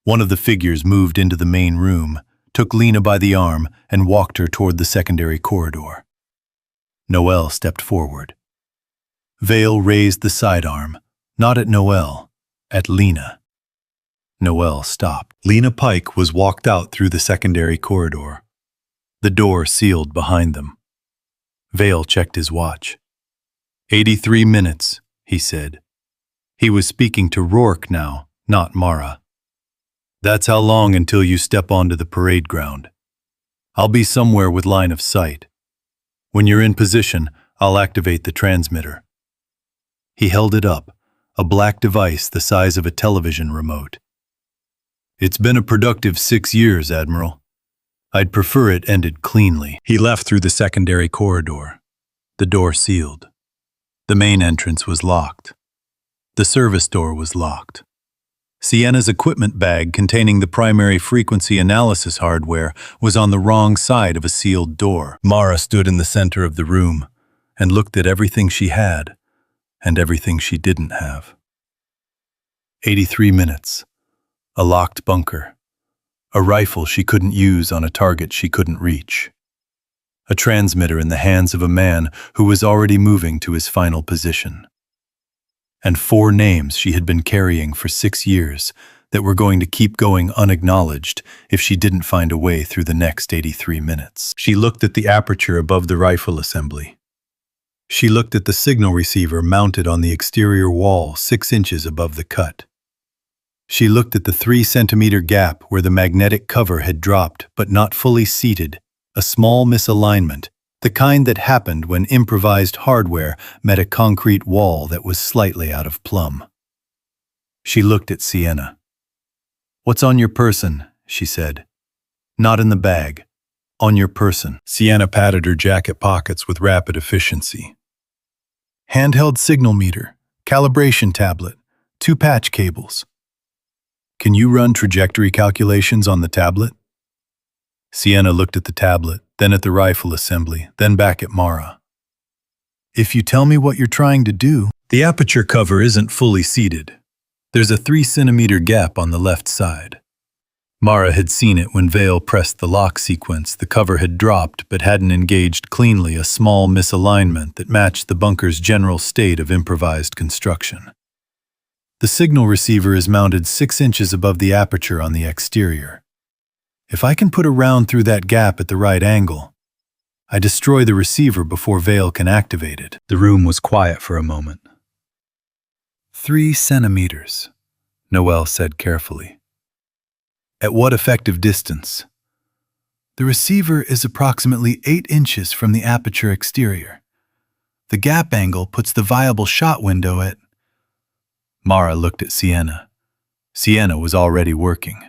Speaker 1: One of the figures moved into the main room, took Lena by the arm, and walked her toward the secondary corridor. Noel stepped forward. Vale raised the sidearm, not at Noel, at Lena. Noel stopped. Lena Pike was walked out through the secondary corridor. The door sealed behind them. Vale checked his watch. 83 minutes, he said. He was speaking to Rourke now, not Mara. "That's how long until you step onto the parade ground. I'll be somewhere with line of sight. When you're in position, I'll activate the transmitter." He held it up, a black device the size of a television remote. "It's been a productive 6 years, Admiral. I'd prefer it ended cleanly." He left through the secondary corridor. The door sealed. The main entrance was locked. The service door was locked. Sienna's equipment bag containing the primary frequency analysis hardware was on the wrong side of a sealed door. Mara stood in the center of the room and looked at everything she had and everything she didn't have. 83 minutes. A locked bunker. A rifle she couldn't use on a target she couldn't reach. A transmitter in the hands of a man who was already moving to his final position. And 4 names she had been carrying for 6 years that were going to keep going unacknowledged if she didn't find a way through the next 83 minutes. She looked at the aperture above the rifle assembly. She looked at the signal receiver mounted on the exterior wall 6 inches above the cut. She looked at the 3-centimeter gap where the magnetic cover had dropped but not fully seated, a small misalignment, the kind that happened when improvised hardware met a concrete wall that was slightly out of plumb. She looked at Sienna. "What's on your person?" she said. "Not in the bag. On your person." Sienna patted her jacket pockets with rapid efficiency. "Handheld signal meter, calibration tablet, 2 patch cables." "Can you run trajectory calculations on the tablet?" Sienna looked at the tablet, then at the rifle assembly, then back at Mara. "If you tell me what you're trying to do..." "The aperture cover isn't fully seated. There's a 3-centimeter gap on the left side." Mara had seen it when Vale pressed the lock sequence. The cover had dropped but hadn't engaged cleanly, a small misalignment that matched the bunker's general state of improvised construction. "The signal receiver is mounted 6 inches above the aperture on the exterior. If I can put a round through that gap at the right angle, I destroy the receiver before Vale can activate it." The room was quiet for a moment. 3 centimeters, Noel said carefully. "At what effective distance?" "The receiver is approximately 8 inches from the aperture exterior. The gap angle puts the viable shot window at..." Mara looked at Sienna. Sienna was already working.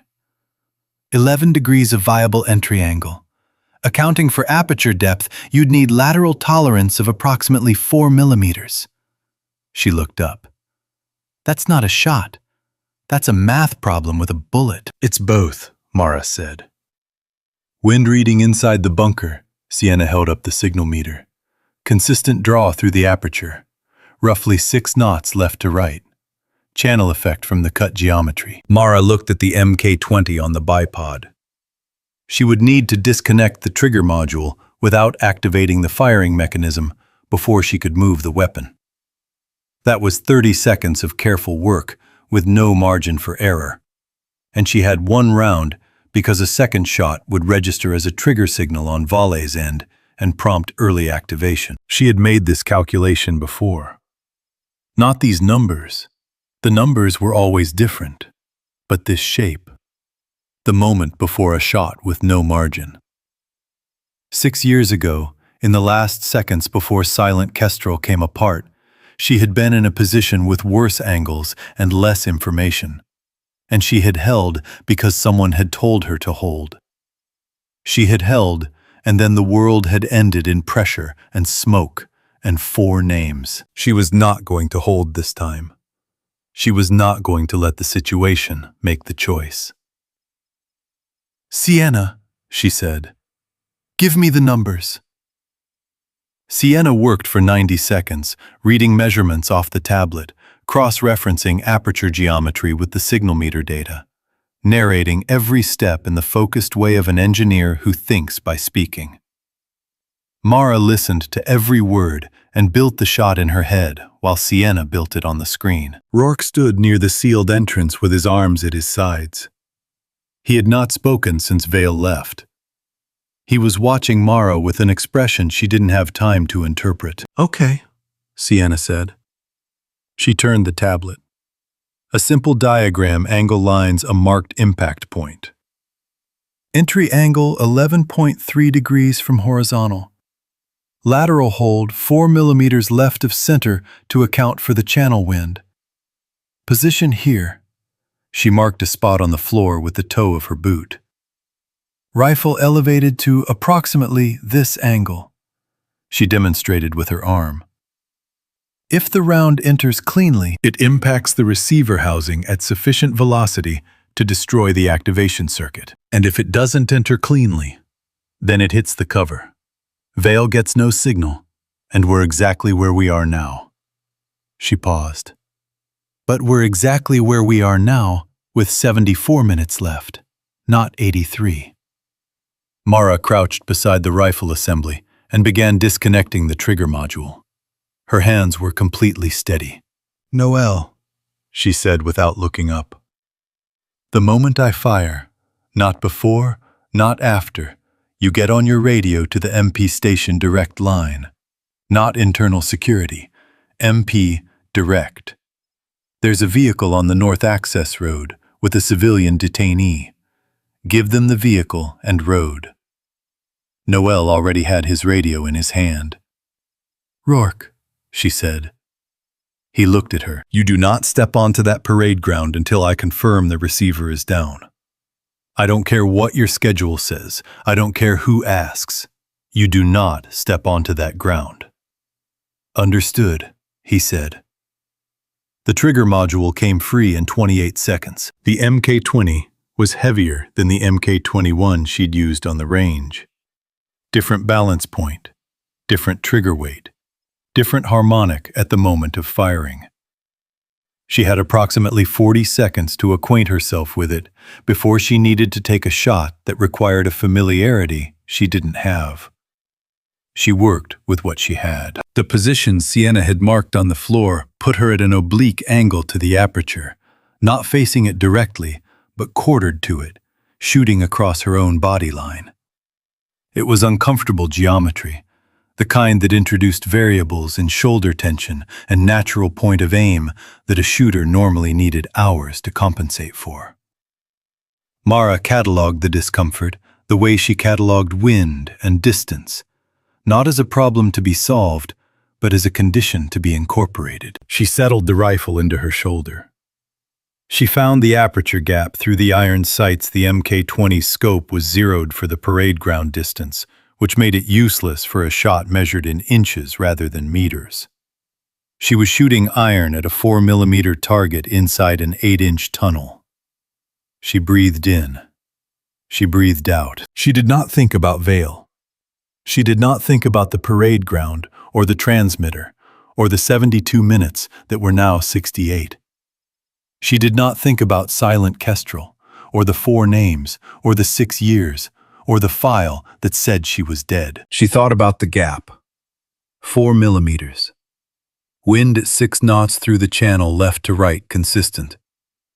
Speaker 1: 11 degrees of viable entry angle. Accounting for aperture depth, you'd need lateral tolerance of approximately 4 millimeters. She looked up. That's not a shot. That's a math problem with a bullet. It's both, Mara said. Wind reading inside the bunker, Sienna held up the signal meter. Consistent draw through the aperture. Roughly 6 knots left to right. Channel effect from the cut geometry. Mara looked at the Mk-20 on the bipod. She would need to disconnect the trigger module without activating the firing mechanism before she could move the weapon. That was 30 seconds of careful work with no margin for error. And she had 1 round because a second shot would register as a trigger signal on Volley's end and prompt early activation. She had made this calculation before. Not these numbers. The numbers were always different, but this shape. The moment before a shot with no margin. 6 years ago, in the last seconds before Silent Kestrel came apart, she had been in a position with worse angles and less information, and she had held because someone had told her to hold. She had held, and then the world had ended in pressure and smoke and 4 names. She was not going to hold this time. She was not going to let the situation make the choice. Sienna, she said, give me the numbers. Sienna worked for 90 seconds, reading measurements off the tablet, cross-referencing aperture geometry with the signal meter data, narrating every step in the focused way of an engineer who thinks by speaking. Mara listened to every word and built the shot in her head while Sienna built it on the screen. Rourke stood near the sealed entrance with his arms at his sides. He had not spoken since Vale left. He was watching Mara with an expression she didn't have time to interpret. Okay, Sienna said. She turned the tablet. A simple diagram angle lines a marked impact point. Entry angle 11.3 degrees from horizontal. Lateral hold 4 millimeters left of center to account for the channel wind. Position here. She marked a spot on the floor with the toe of her boot. Rifle elevated to approximately this angle. She demonstrated with her arm. If the round enters cleanly, it impacts the receiver housing at sufficient velocity to destroy the activation circuit. And if it doesn't enter cleanly, then it hits the cover. Vale gets no signal, and we're exactly where we are now. She paused. But we're exactly where we are now with 74 minutes left, not 83. Mara crouched beside the rifle assembly and began disconnecting the trigger module. Her hands were completely steady. Noelle, she said without looking up. The moment I fire, not before, not after, you get on your radio to the MP station direct line. Not internal security. MP direct. There's a vehicle on the North Access Road with a civilian detainee. Give them the vehicle and road. Noelle already had his radio in his hand. Rourke, she said. He looked at her. You do not step onto that parade ground until I confirm the receiver is down. I don't care what your schedule says. I don't care who asks. You do not step onto that ground. Understood, he said. The trigger module came free in 28 seconds. The Mk-20 was heavier than the Mk-21 she'd used on the range. Different balance point, different trigger weight, different harmonic at the moment of firing. She had approximately 40 seconds to acquaint herself with it before she needed to take a shot that required a familiarity she didn't have. She worked with what she had. The position Sienna had marked on the floor put her at an oblique angle to the aperture, not facing it directly, but quartered to it, shooting across her own body line. It was uncomfortable geometry, the kind that introduced variables in shoulder tension and natural point of aim that a shooter normally needed hours to compensate for. Mara catalogued the discomfort the way she catalogued wind and distance, not as a problem to be solved, but as a condition to be incorporated. She settled the rifle into her shoulder. She found the aperture gap through the iron sights. The Mk-20 scope was zeroed for the parade ground distance, which made it useless for a shot measured in inches rather than meters. She was shooting iron at a 4mm target inside an 8-inch tunnel. She breathed in. She breathed out. She did not think about Vale. She did not think about the parade ground, or the transmitter, or the 72 minutes that were now 68. She did not think about Silent Kestrel, or the 4 names, or the 6 years, or the file that said she was dead. She thought about the gap. 4 millimeters. Wind at 6 knots through the channel left to right consistent.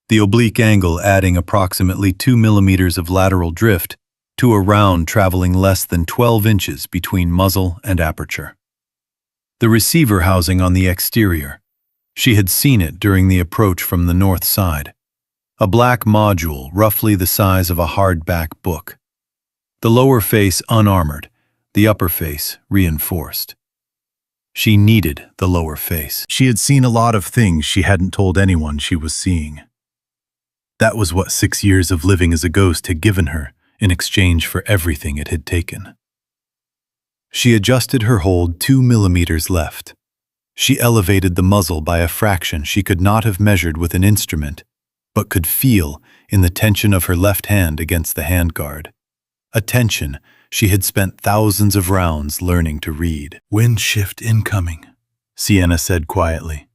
Speaker 1: The oblique angle adding approximately 2 millimeters of lateral drift to a round traveling less than 12 inches between muzzle and aperture. The receiver housing on the exterior. She had seen it during the approach from the north side. A black module roughly the size of a hardback book. The lower face unarmored, the upper face reinforced. She needed the lower face. She had seen a lot of things she hadn't told anyone she was seeing. That was what 6 years of living as a ghost had given her in exchange for everything it had taken. She adjusted her hold 2 millimeters left. She elevated the muzzle by a fraction she could not have measured with an instrument, but could feel in the tension of her left hand against the handguard. A tension she had spent thousands of rounds learning to read. "Wind shift incoming," Sienna said quietly.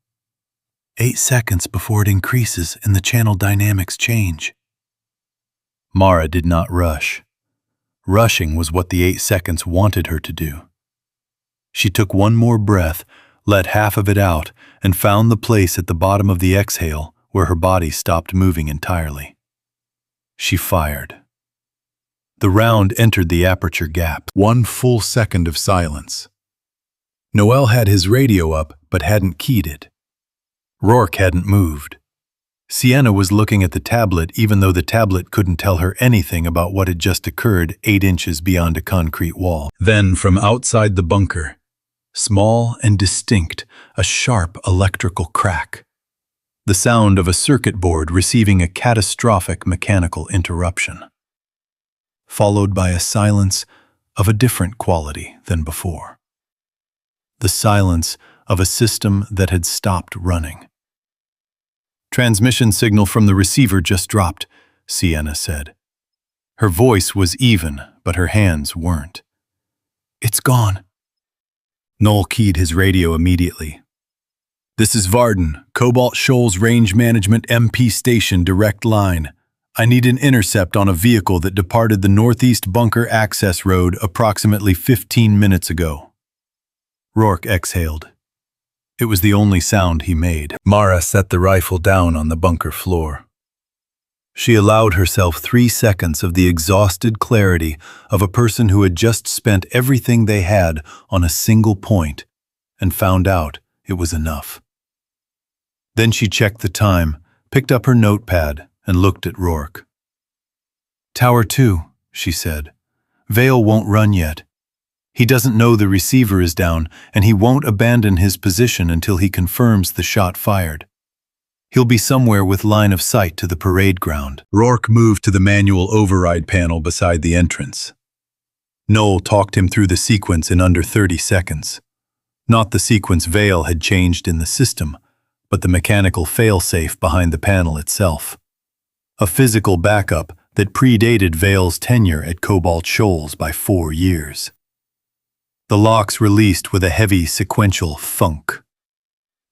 Speaker 1: 8 seconds before it increases and the channel dynamics change. Mara did not rush. Rushing was what the 8 seconds wanted her to do. She took one more breath, let half of it out, and found the place at the bottom of the exhale where her body stopped moving entirely. She fired. The round entered the aperture gap. 1 full second of silence. Noel had his radio up but hadn't keyed it. Rourke hadn't moved. Sienna was looking at the tablet even though the tablet couldn't tell her anything about what had just occurred 8 inches beyond a concrete wall. Then from outside the bunker, small and distinct, a sharp electrical crack. The sound of a circuit board receiving a catastrophic mechanical interruption. Followed by a silence of a different quality than before. The silence of a system that had stopped running. "Transmission signal from the receiver just dropped," Sienna said. Her voice was even, but her hands weren't. "It's gone." Noel keyed his radio immediately. "This is Varden, Cobalt Shoals Range Management MP Station Direct Line. I need an intercept on a vehicle that departed the Northeast Bunker Access Road approximately 15 minutes ago." Rourke exhaled. It was the only sound he made. Mara set the rifle down on the bunker floor. She allowed herself 3 seconds of the exhausted clarity of a person who had just spent everything they had on a single point and found out it was enough. Then she checked the time, picked up her notepad, and looked at Rourke. "Tower 2, she said. "Vale won't run yet. He doesn't know the receiver is down, and he won't abandon his position until he confirms the shot fired. He'll be somewhere with line of sight to the parade ground." Rourke moved to the manual override panel beside the entrance. Noel talked him through the sequence in under 30 seconds. Not the sequence Vale had changed in the system, but the mechanical failsafe behind the panel itself. A physical backup that predated Vale's tenure at Cobalt Shoals by 4 years. The locks released with a heavy sequential thunk.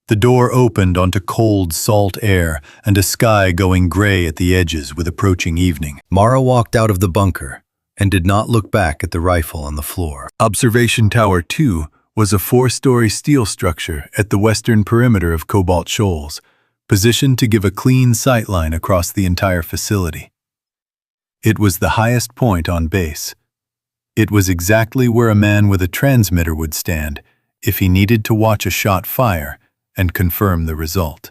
Speaker 1: The door opened onto cold, salt air and a sky going gray at the edges with approaching evening. Mara walked out of the bunker and did not look back at the rifle on the floor. Observation Tower 2 was a 4-story steel structure at the western perimeter of Cobalt Shoals, positioned to give a clean sightline across the entire facility. It was the highest point on base. It was exactly where a man with a transmitter would stand if he needed to watch a shot fire and confirm the result.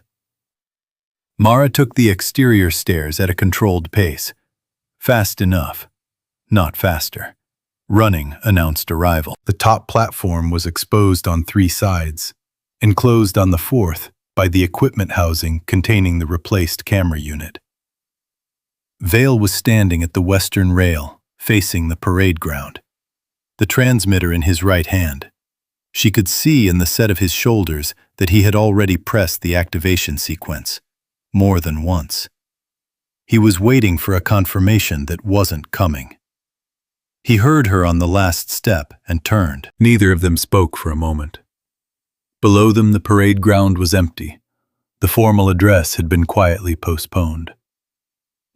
Speaker 1: Mara took the exterior stairs at a controlled pace. Fast enough, not faster. Running announced arrival. The top platform was exposed on 3 sides, enclosed on the 4th by the equipment housing containing the replaced camera unit. Vale was standing at the western rail, facing the parade ground, the transmitter in his right hand. She could see in the set of his shoulders that he had already pressed the activation sequence, more than once. He was waiting for a confirmation that wasn't coming. He heard her on the last step and turned. Neither of them spoke for a moment. Below them, the parade ground was empty. The formal address had been quietly postponed.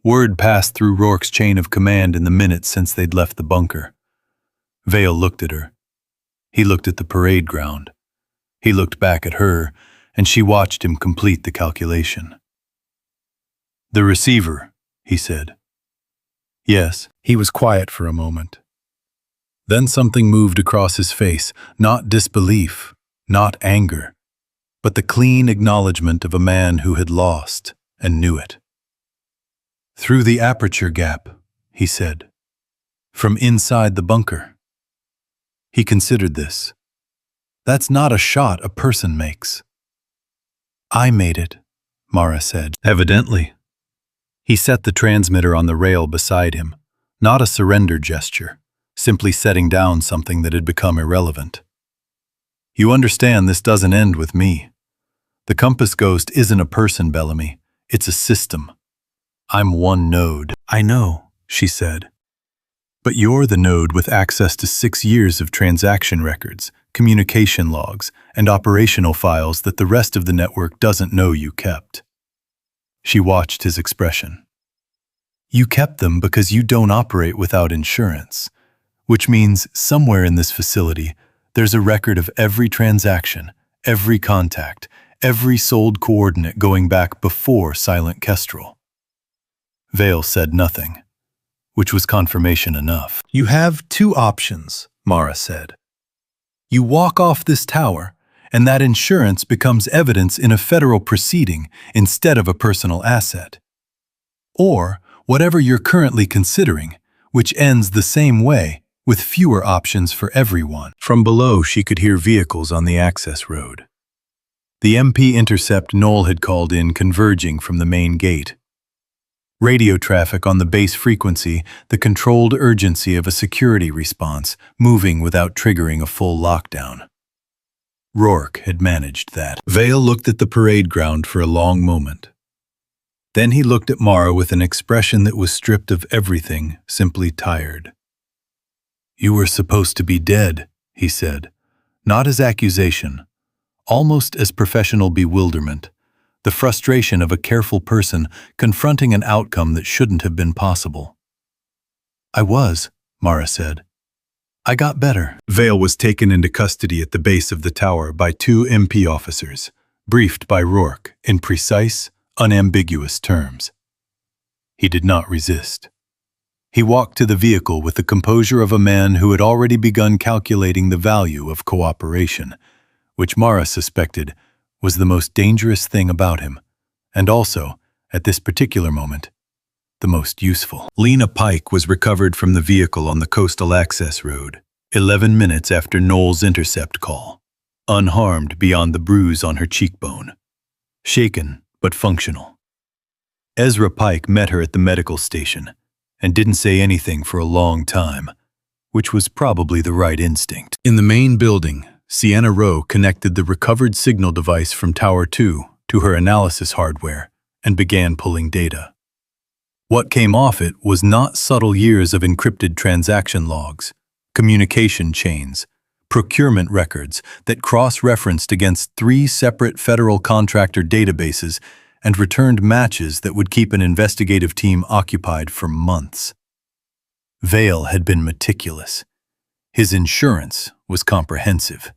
Speaker 1: Word passed through Rourke's chain of command in the minutes since they'd left the bunker. Vale looked at her. He looked at the parade ground. He looked back at her, and she watched him complete the calculation. "The receiver," he said. "Yes." He was quiet for a moment. Then something moved across his face, not disbelief, not anger, but the clean acknowledgement of a man who had lost and knew it. "Through the aperture gap," he said. "From inside the bunker." He considered this. "That's not a shot a person makes." "I made it," Mara said. "Evidently." He set the transmitter on the rail beside him, not a surrender gesture, simply setting down something that had become irrelevant. "You understand this doesn't end with me. The compass ghost isn't a person, Bellamy. It's a system. I'm one node." "I know," she said. "But you're the node with access to 6 years of transaction records, communication logs, and operational files that the rest of the network doesn't know you kept." She watched his expression. "You kept them because you don't operate without insurance, which means somewhere in this facility there's a record of every transaction, every contact, every sold coordinate going back before Silent Kestrel." Vale said nothing, which was confirmation enough. "You have 2 options," Mara said. "You walk off this tower, and that insurance becomes evidence in a federal proceeding instead of a personal asset. Or whatever you're currently considering, which ends the same way, with fewer options for everyone." From below, she could hear vehicles on the access road. The MP intercept Knoll had called in converging from the main gate. Radio traffic on the base frequency, the controlled urgency of a security response, moving without triggering a full lockdown. Rourke had managed that. Vale looked at the parade ground for a long moment. Then he looked at Mara with an expression that was stripped of everything, simply tired. "You were supposed to be dead," he said, not as accusation, almost as professional bewilderment, the frustration of a careful person confronting an outcome that shouldn't have been possible. "I was," Mara said. "I got better." Vale was taken into custody at the base of the tower by 2 MP officers, briefed by Rourke in precise, unambiguous terms. He did not resist. He walked to the vehicle with the composure of a man who had already begun calculating the value of cooperation, which Mara suspected was the most dangerous thing about him, and also, at this particular moment, the most useful. Lena Pike was recovered from the vehicle on the coastal access road, 11 minutes after Knoll's intercept call, unharmed beyond the bruise on her cheekbone, shaken but functional. Ezra Pike met her at the medical station and didn't say anything for a long time, which was probably the right instinct. In the main building, Sienna Rowe connected the recovered signal device from Tower 2 to her analysis hardware and began pulling data. What came off it was not subtle years of encrypted transaction logs, communication chains, procurement records that cross-referenced against 3 separate federal contractor databases and returned matches that would keep an investigative team occupied for months. Vale had been meticulous. His insurance was comprehensive.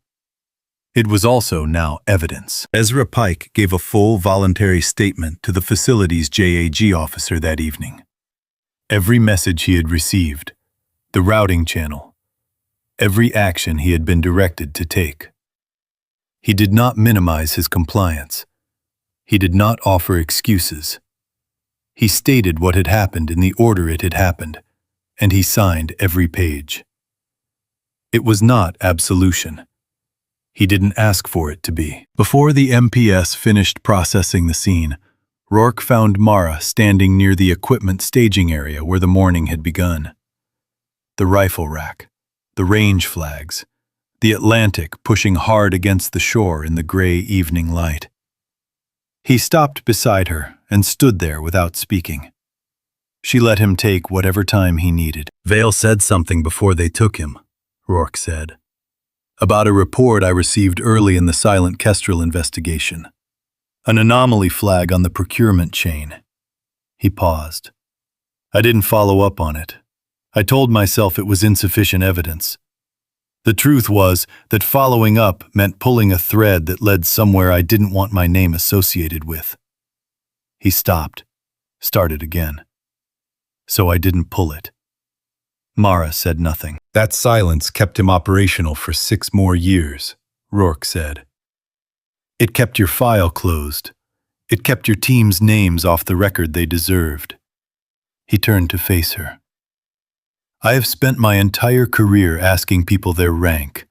Speaker 1: It was also now evidence. Ezra Pike gave a full voluntary statement to the facility's JAG officer that evening. Every message he had received, the routing channel, every action he had been directed to take. He did not minimize his compliance. He did not offer excuses. He stated what had happened in the order it had happened, and he signed every page. It was not absolution. He didn't ask for it to be. Before the MPS finished processing the scene, Rourke found Mara standing near the equipment staging area where the morning had begun. The rifle rack, the range flags, the Atlantic pushing hard against the shore in the gray evening light. He stopped beside her and stood there without speaking. She let him take whatever time he needed. "Vale said something before they took him," Rourke said. "About a report I received early in the Silent Kestrel investigation. An anomaly flag on the procurement chain." He paused. "I didn't follow up on it. I told myself it was insufficient evidence. The truth was that following up meant pulling a thread that led somewhere I didn't want my name associated with." He stopped, started again. "So I didn't pull it." Mara said nothing. "That silence kept him operational for 6 more years," Rourke said. "It kept your file closed. It kept your team's names off the record they deserved." He turned to face her. "I have spent my entire career asking people their rank,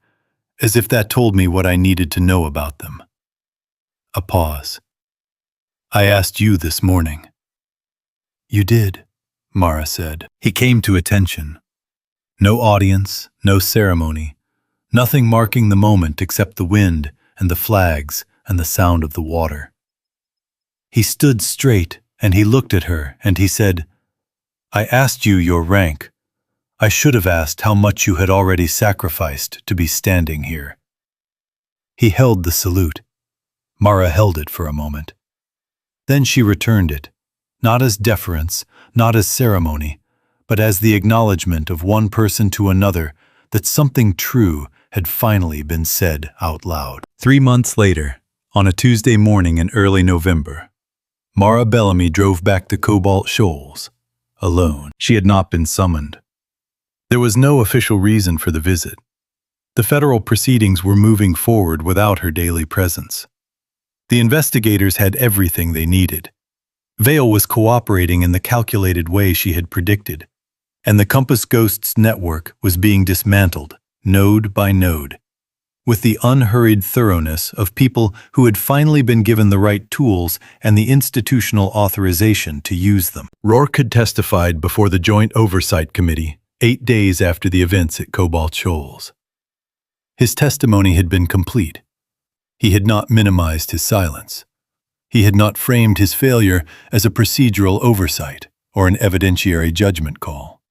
Speaker 1: as if that told me what I needed to know about them." A pause. "I asked you this morning." "You did," Mara said. He came to attention. No audience, no ceremony, nothing marking the moment except the wind and the flags and the sound of the water. He stood straight and he looked at her and he said, "I asked you your rank. I should have asked how much you had already sacrificed to be standing here." He held the salute. Mara held it for a moment. Then she returned it, not as deference, not as ceremony, but as the acknowledgement of one person to another that something true had finally been said out loud. 3 months later, on a Tuesday morning in early November, Mara Bellamy drove back to Cobalt Shoals, alone. She had not been summoned. There was no official reason for the visit. The federal proceedings were moving forward without her daily presence. The investigators had everything they needed. Vale was cooperating in the calculated way she had predicted, and the Compass Ghosts network was being dismantled, node by node, with the unhurried thoroughness of people who had finally been given the right tools and the institutional authorization to use them. Rourke had testified before the Joint Oversight Committee 8 days after the events at Cobalt Shoals. His testimony had been complete. He had not minimized his silence. He had not framed his failure as a procedural oversight or an evidentiary judgment call.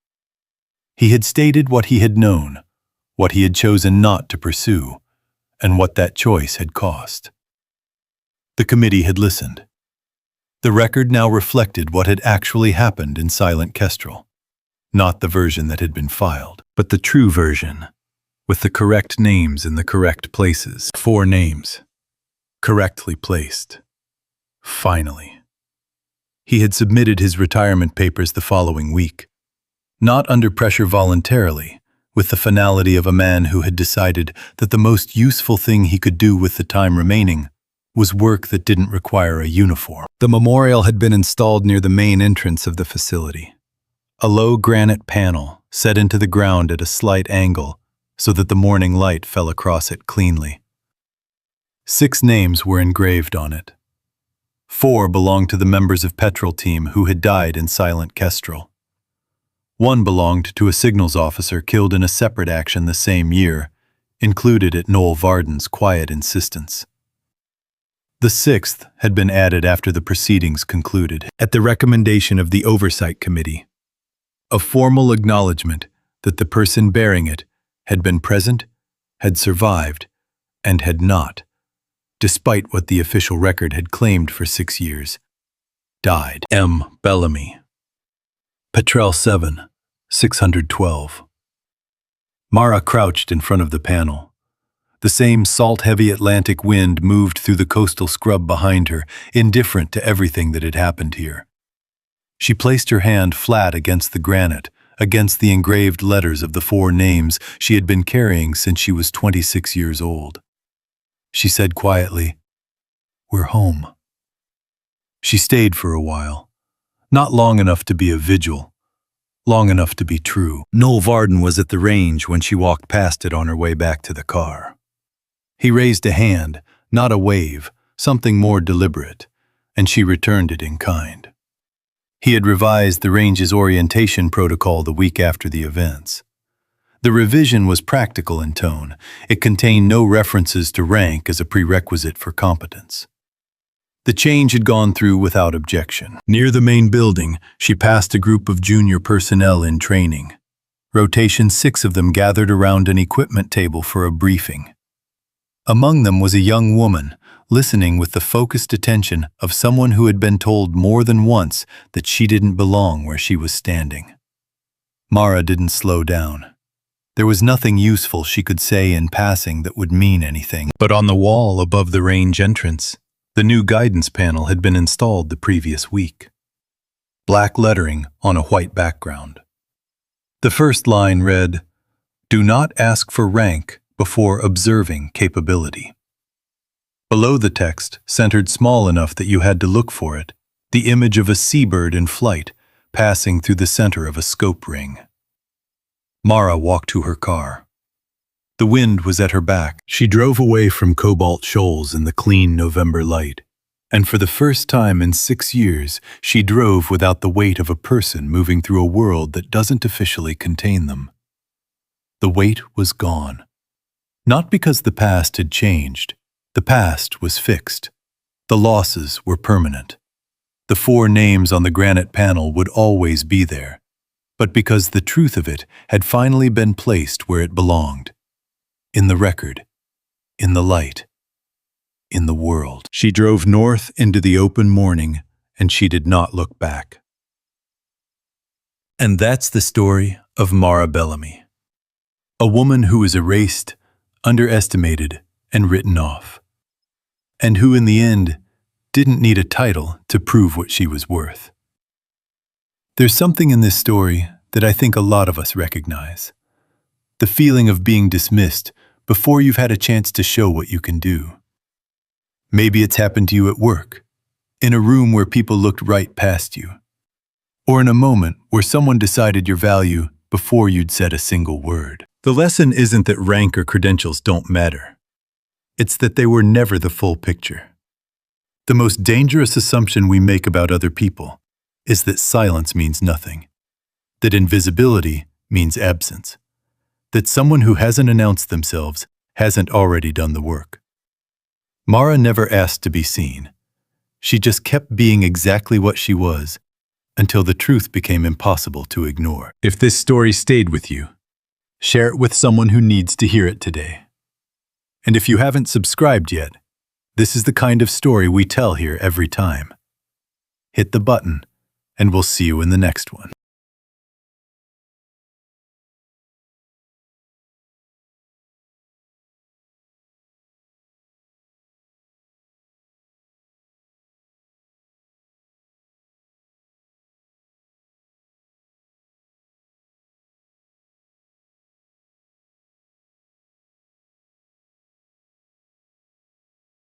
Speaker 1: He had stated what he had known, what he had chosen not to pursue, and what that choice had cost. The committee had listened. The record now reflected what had actually happened in Silent Kestrel, not the version that had been filed, but the true version, with the correct names in the correct places. 4 names, correctly placed. Finally. He had submitted his retirement papers the following week, not under pressure voluntarily, with the finality of a man who had decided that the most useful thing he could do with the time remaining was work that didn't require a uniform. The memorial had been installed near the main entrance of the facility, a low granite panel set into the ground at a slight angle so that the morning light fell across it cleanly. 6 names were engraved on it. 4 belonged to the members of Petrel Team who had died in Silent Kestrel. 1 belonged to a signals officer killed in a separate action the same year, included at Noel Varden's quiet insistence. The 6th had been added after the proceedings concluded, at the recommendation of the Oversight Committee, a formal acknowledgement that the person bearing it had been present, had survived, and had not, despite what the official record had claimed for 6 years, died. M. Bellamy. Petrel 7, 612. Mara crouched in front of the panel. The same salt-heavy Atlantic wind moved through the coastal scrub behind her, indifferent to everything that had happened here. She placed her hand flat against the granite, against the engraved letters of the 4 names she had been carrying since she was 26 years old. She said quietly, "We're home." She stayed for a while, not long enough to be a vigil, long enough to be true. Noel Varden was at the range when she walked past it on her way back to the car. He raised a hand, not a wave, something more deliberate, and she returned it in kind. He had revised the range's orientation protocol the week after the events. The revision was practical in tone. It contained no references to rank as a prerequisite for competence. The change had gone through without objection. Near the main building, she passed a group of junior personnel in training. Rotation 6 of them gathered around an equipment table for a briefing. Among them was a young woman, listening with the focused attention of someone who had been told more than once that she didn't belong where she was standing. Mara didn't slow down. There was nothing useful she could say in passing that would mean anything. But on the wall above the range entrance, the new guidance panel had been installed the previous week. Black lettering on a white background. The first line read, "Do not ask for rank before observing capability." Below the text, centered small enough that you had to look for it, the image of a seabird in flight passing through the center of a scope ring. Mara walked to her car. The wind was at her back. She drove away from Cobalt Shoals in the clean November light, and for the first time in 6 years, she drove without the weight of a person moving through a world that doesn't officially contain them. The weight was gone. Not because the past had changed. The past was fixed. The losses were permanent. The 4 names on the granite panel would always be there, but because the truth of it had finally been placed where it belonged. In the record, in the light, in the world. She drove north into the open morning, and she did not look back. And that's the story of Mara Bellamy. A woman who was erased, underestimated, and written off. And who in the end didn't need a title to prove what she was worth. There's something in this story that I think a lot of us recognize. The feeling of being dismissed before you've had a chance to show what you can do. Maybe it's happened to you at work, in a room where people looked right past you, or in a moment where someone decided your value before you'd said a single word. The lesson isn't that rank or credentials don't matter. It's that they were never the full picture. The most dangerous assumption we make about other people is that silence means nothing, that invisibility means absence, that someone who hasn't announced themselves hasn't already done the work. Mara never asked to be seen. She just kept being exactly what she was until the truth became impossible to ignore. If this story stayed with you, share it with someone who needs to hear it today. And if you haven't subscribed yet, this is the kind of story we tell here every time. Hit the button, and we'll see you in the next one.